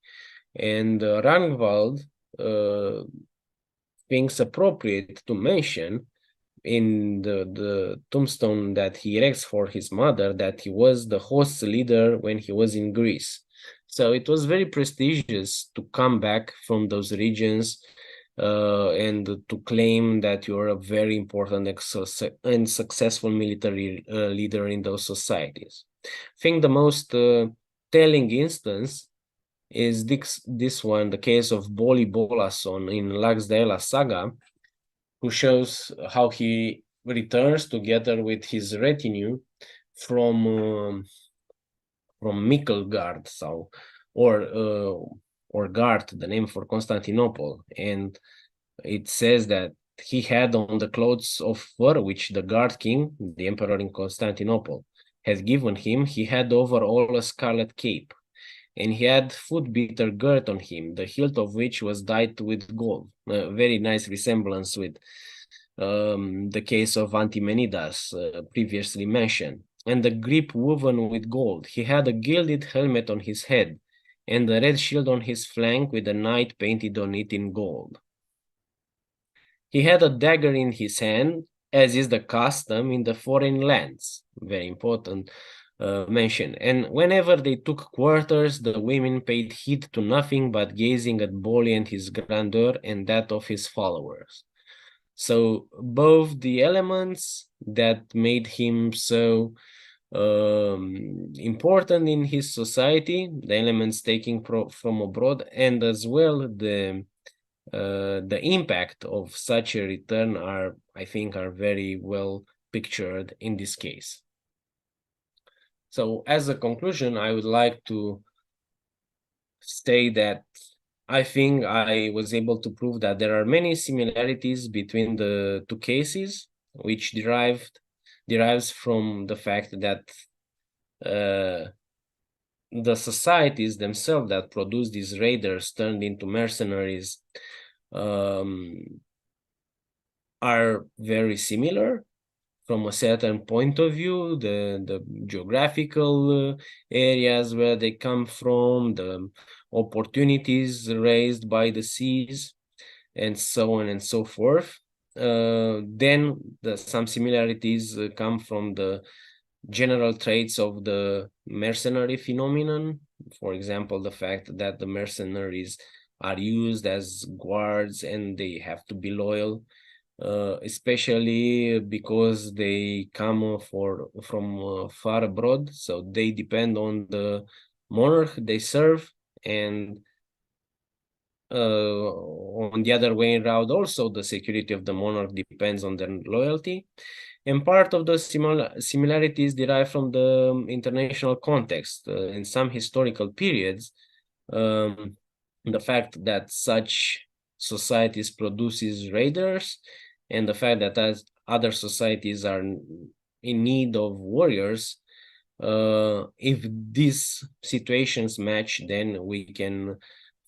and Ragnvald thinks appropriate to mention in the tombstone that he erects for his mother that he was the host's leader when he was in Greece. So it was very prestigious to come back from those regions and to claim that you're a very important and successful military leader in those societies. I think the most telling instance is this one, the case of Boli Bolason in Laxdela Saga, who shows how he returns together with his retinue from Mikkelgard, or Gard, the name for Constantinople, and it says that he had on the clothes of fur which the Guard king, the emperor in Constantinople, had given him. He had over all a scarlet cape, and he had foot-beater girt on him, the hilt of which was dyed with gold. A very nice resemblance with the case of Antimenidas, previously mentioned. And the grip woven with gold. He had a gilded helmet on his head, and a red shield on his flank with a knight painted on it in gold. He had a dagger in his hand, as is the custom in the foreign lands. Very important mention. And whenever they took quarters, the women paid heed to nothing but gazing at Boli and his grandeur and that of his followers. So both the elements that made him so important in his society, the elements taken from abroad, and as well the impact of such a return I think are very well pictured in this case. So as a conclusion, I would like to say that I think I was able to prove that there are many similarities between the two cases, which derives from the fact that the societies themselves that produce these raiders turned into mercenaries are very similar from a certain point of view, the geographical areas where they come from, the opportunities raised by the seas, and so on and so forth. Then some similarities come from the general traits of the mercenary phenomenon. For example, the fact that the mercenaries are used as guards and they have to be loyal, especially because they come from far abroad, so they depend on the monarch they serve, and on the other way around also the security of the monarch depends on their loyalty. And part of those similarities derive from the international context. In some historical periods, the fact that such societies produces raiders, and the fact that as other societies are in need of warriors, if these situations match, then we can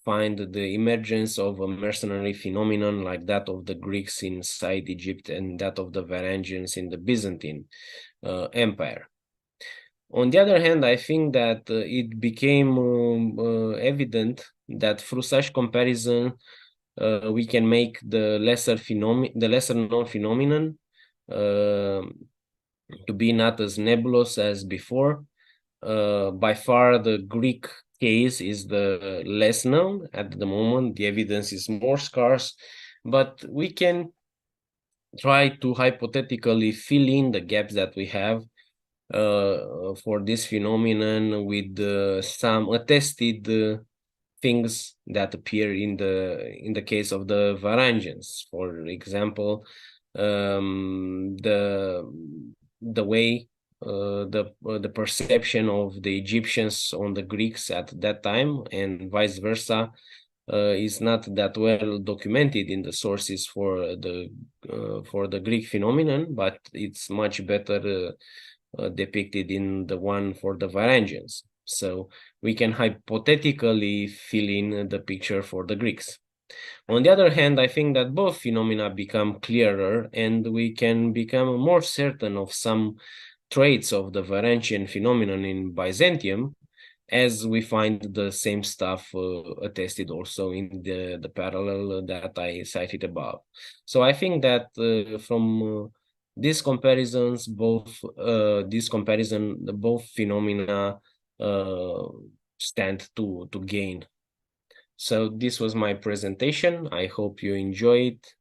find the emergence of a mercenary phenomenon like that of the Greeks inside Egypt and that of the Varangians in the Byzantine Empire. On the other hand, I think that it became evident that through such comparison, we can make the lesser known phenomenon to be not as nebulous as before. By far, the Greek case is the less known at the moment. The evidence is more scarce, but we can try to hypothetically fill in the gaps that we have for this phenomenon with some attested things that appear in the case of the Varangians. For example, the way the perception of the Egyptians on the Greeks at that time and vice versa is not that well documented in the sources for the Greek phenomenon, but it's much better depicted in the one for the Varangians. So we can hypothetically fill in the picture for the Greeks. On the other hand, I think that both phenomena become clearer and we can become more certain of some traits of the Varangian phenomenon in Byzantium, as we find the same stuff attested also in the parallel that I cited above. So I think that from these comparisons, both phenomena stand to gain. So this was my presentation. I hope you enjoy it.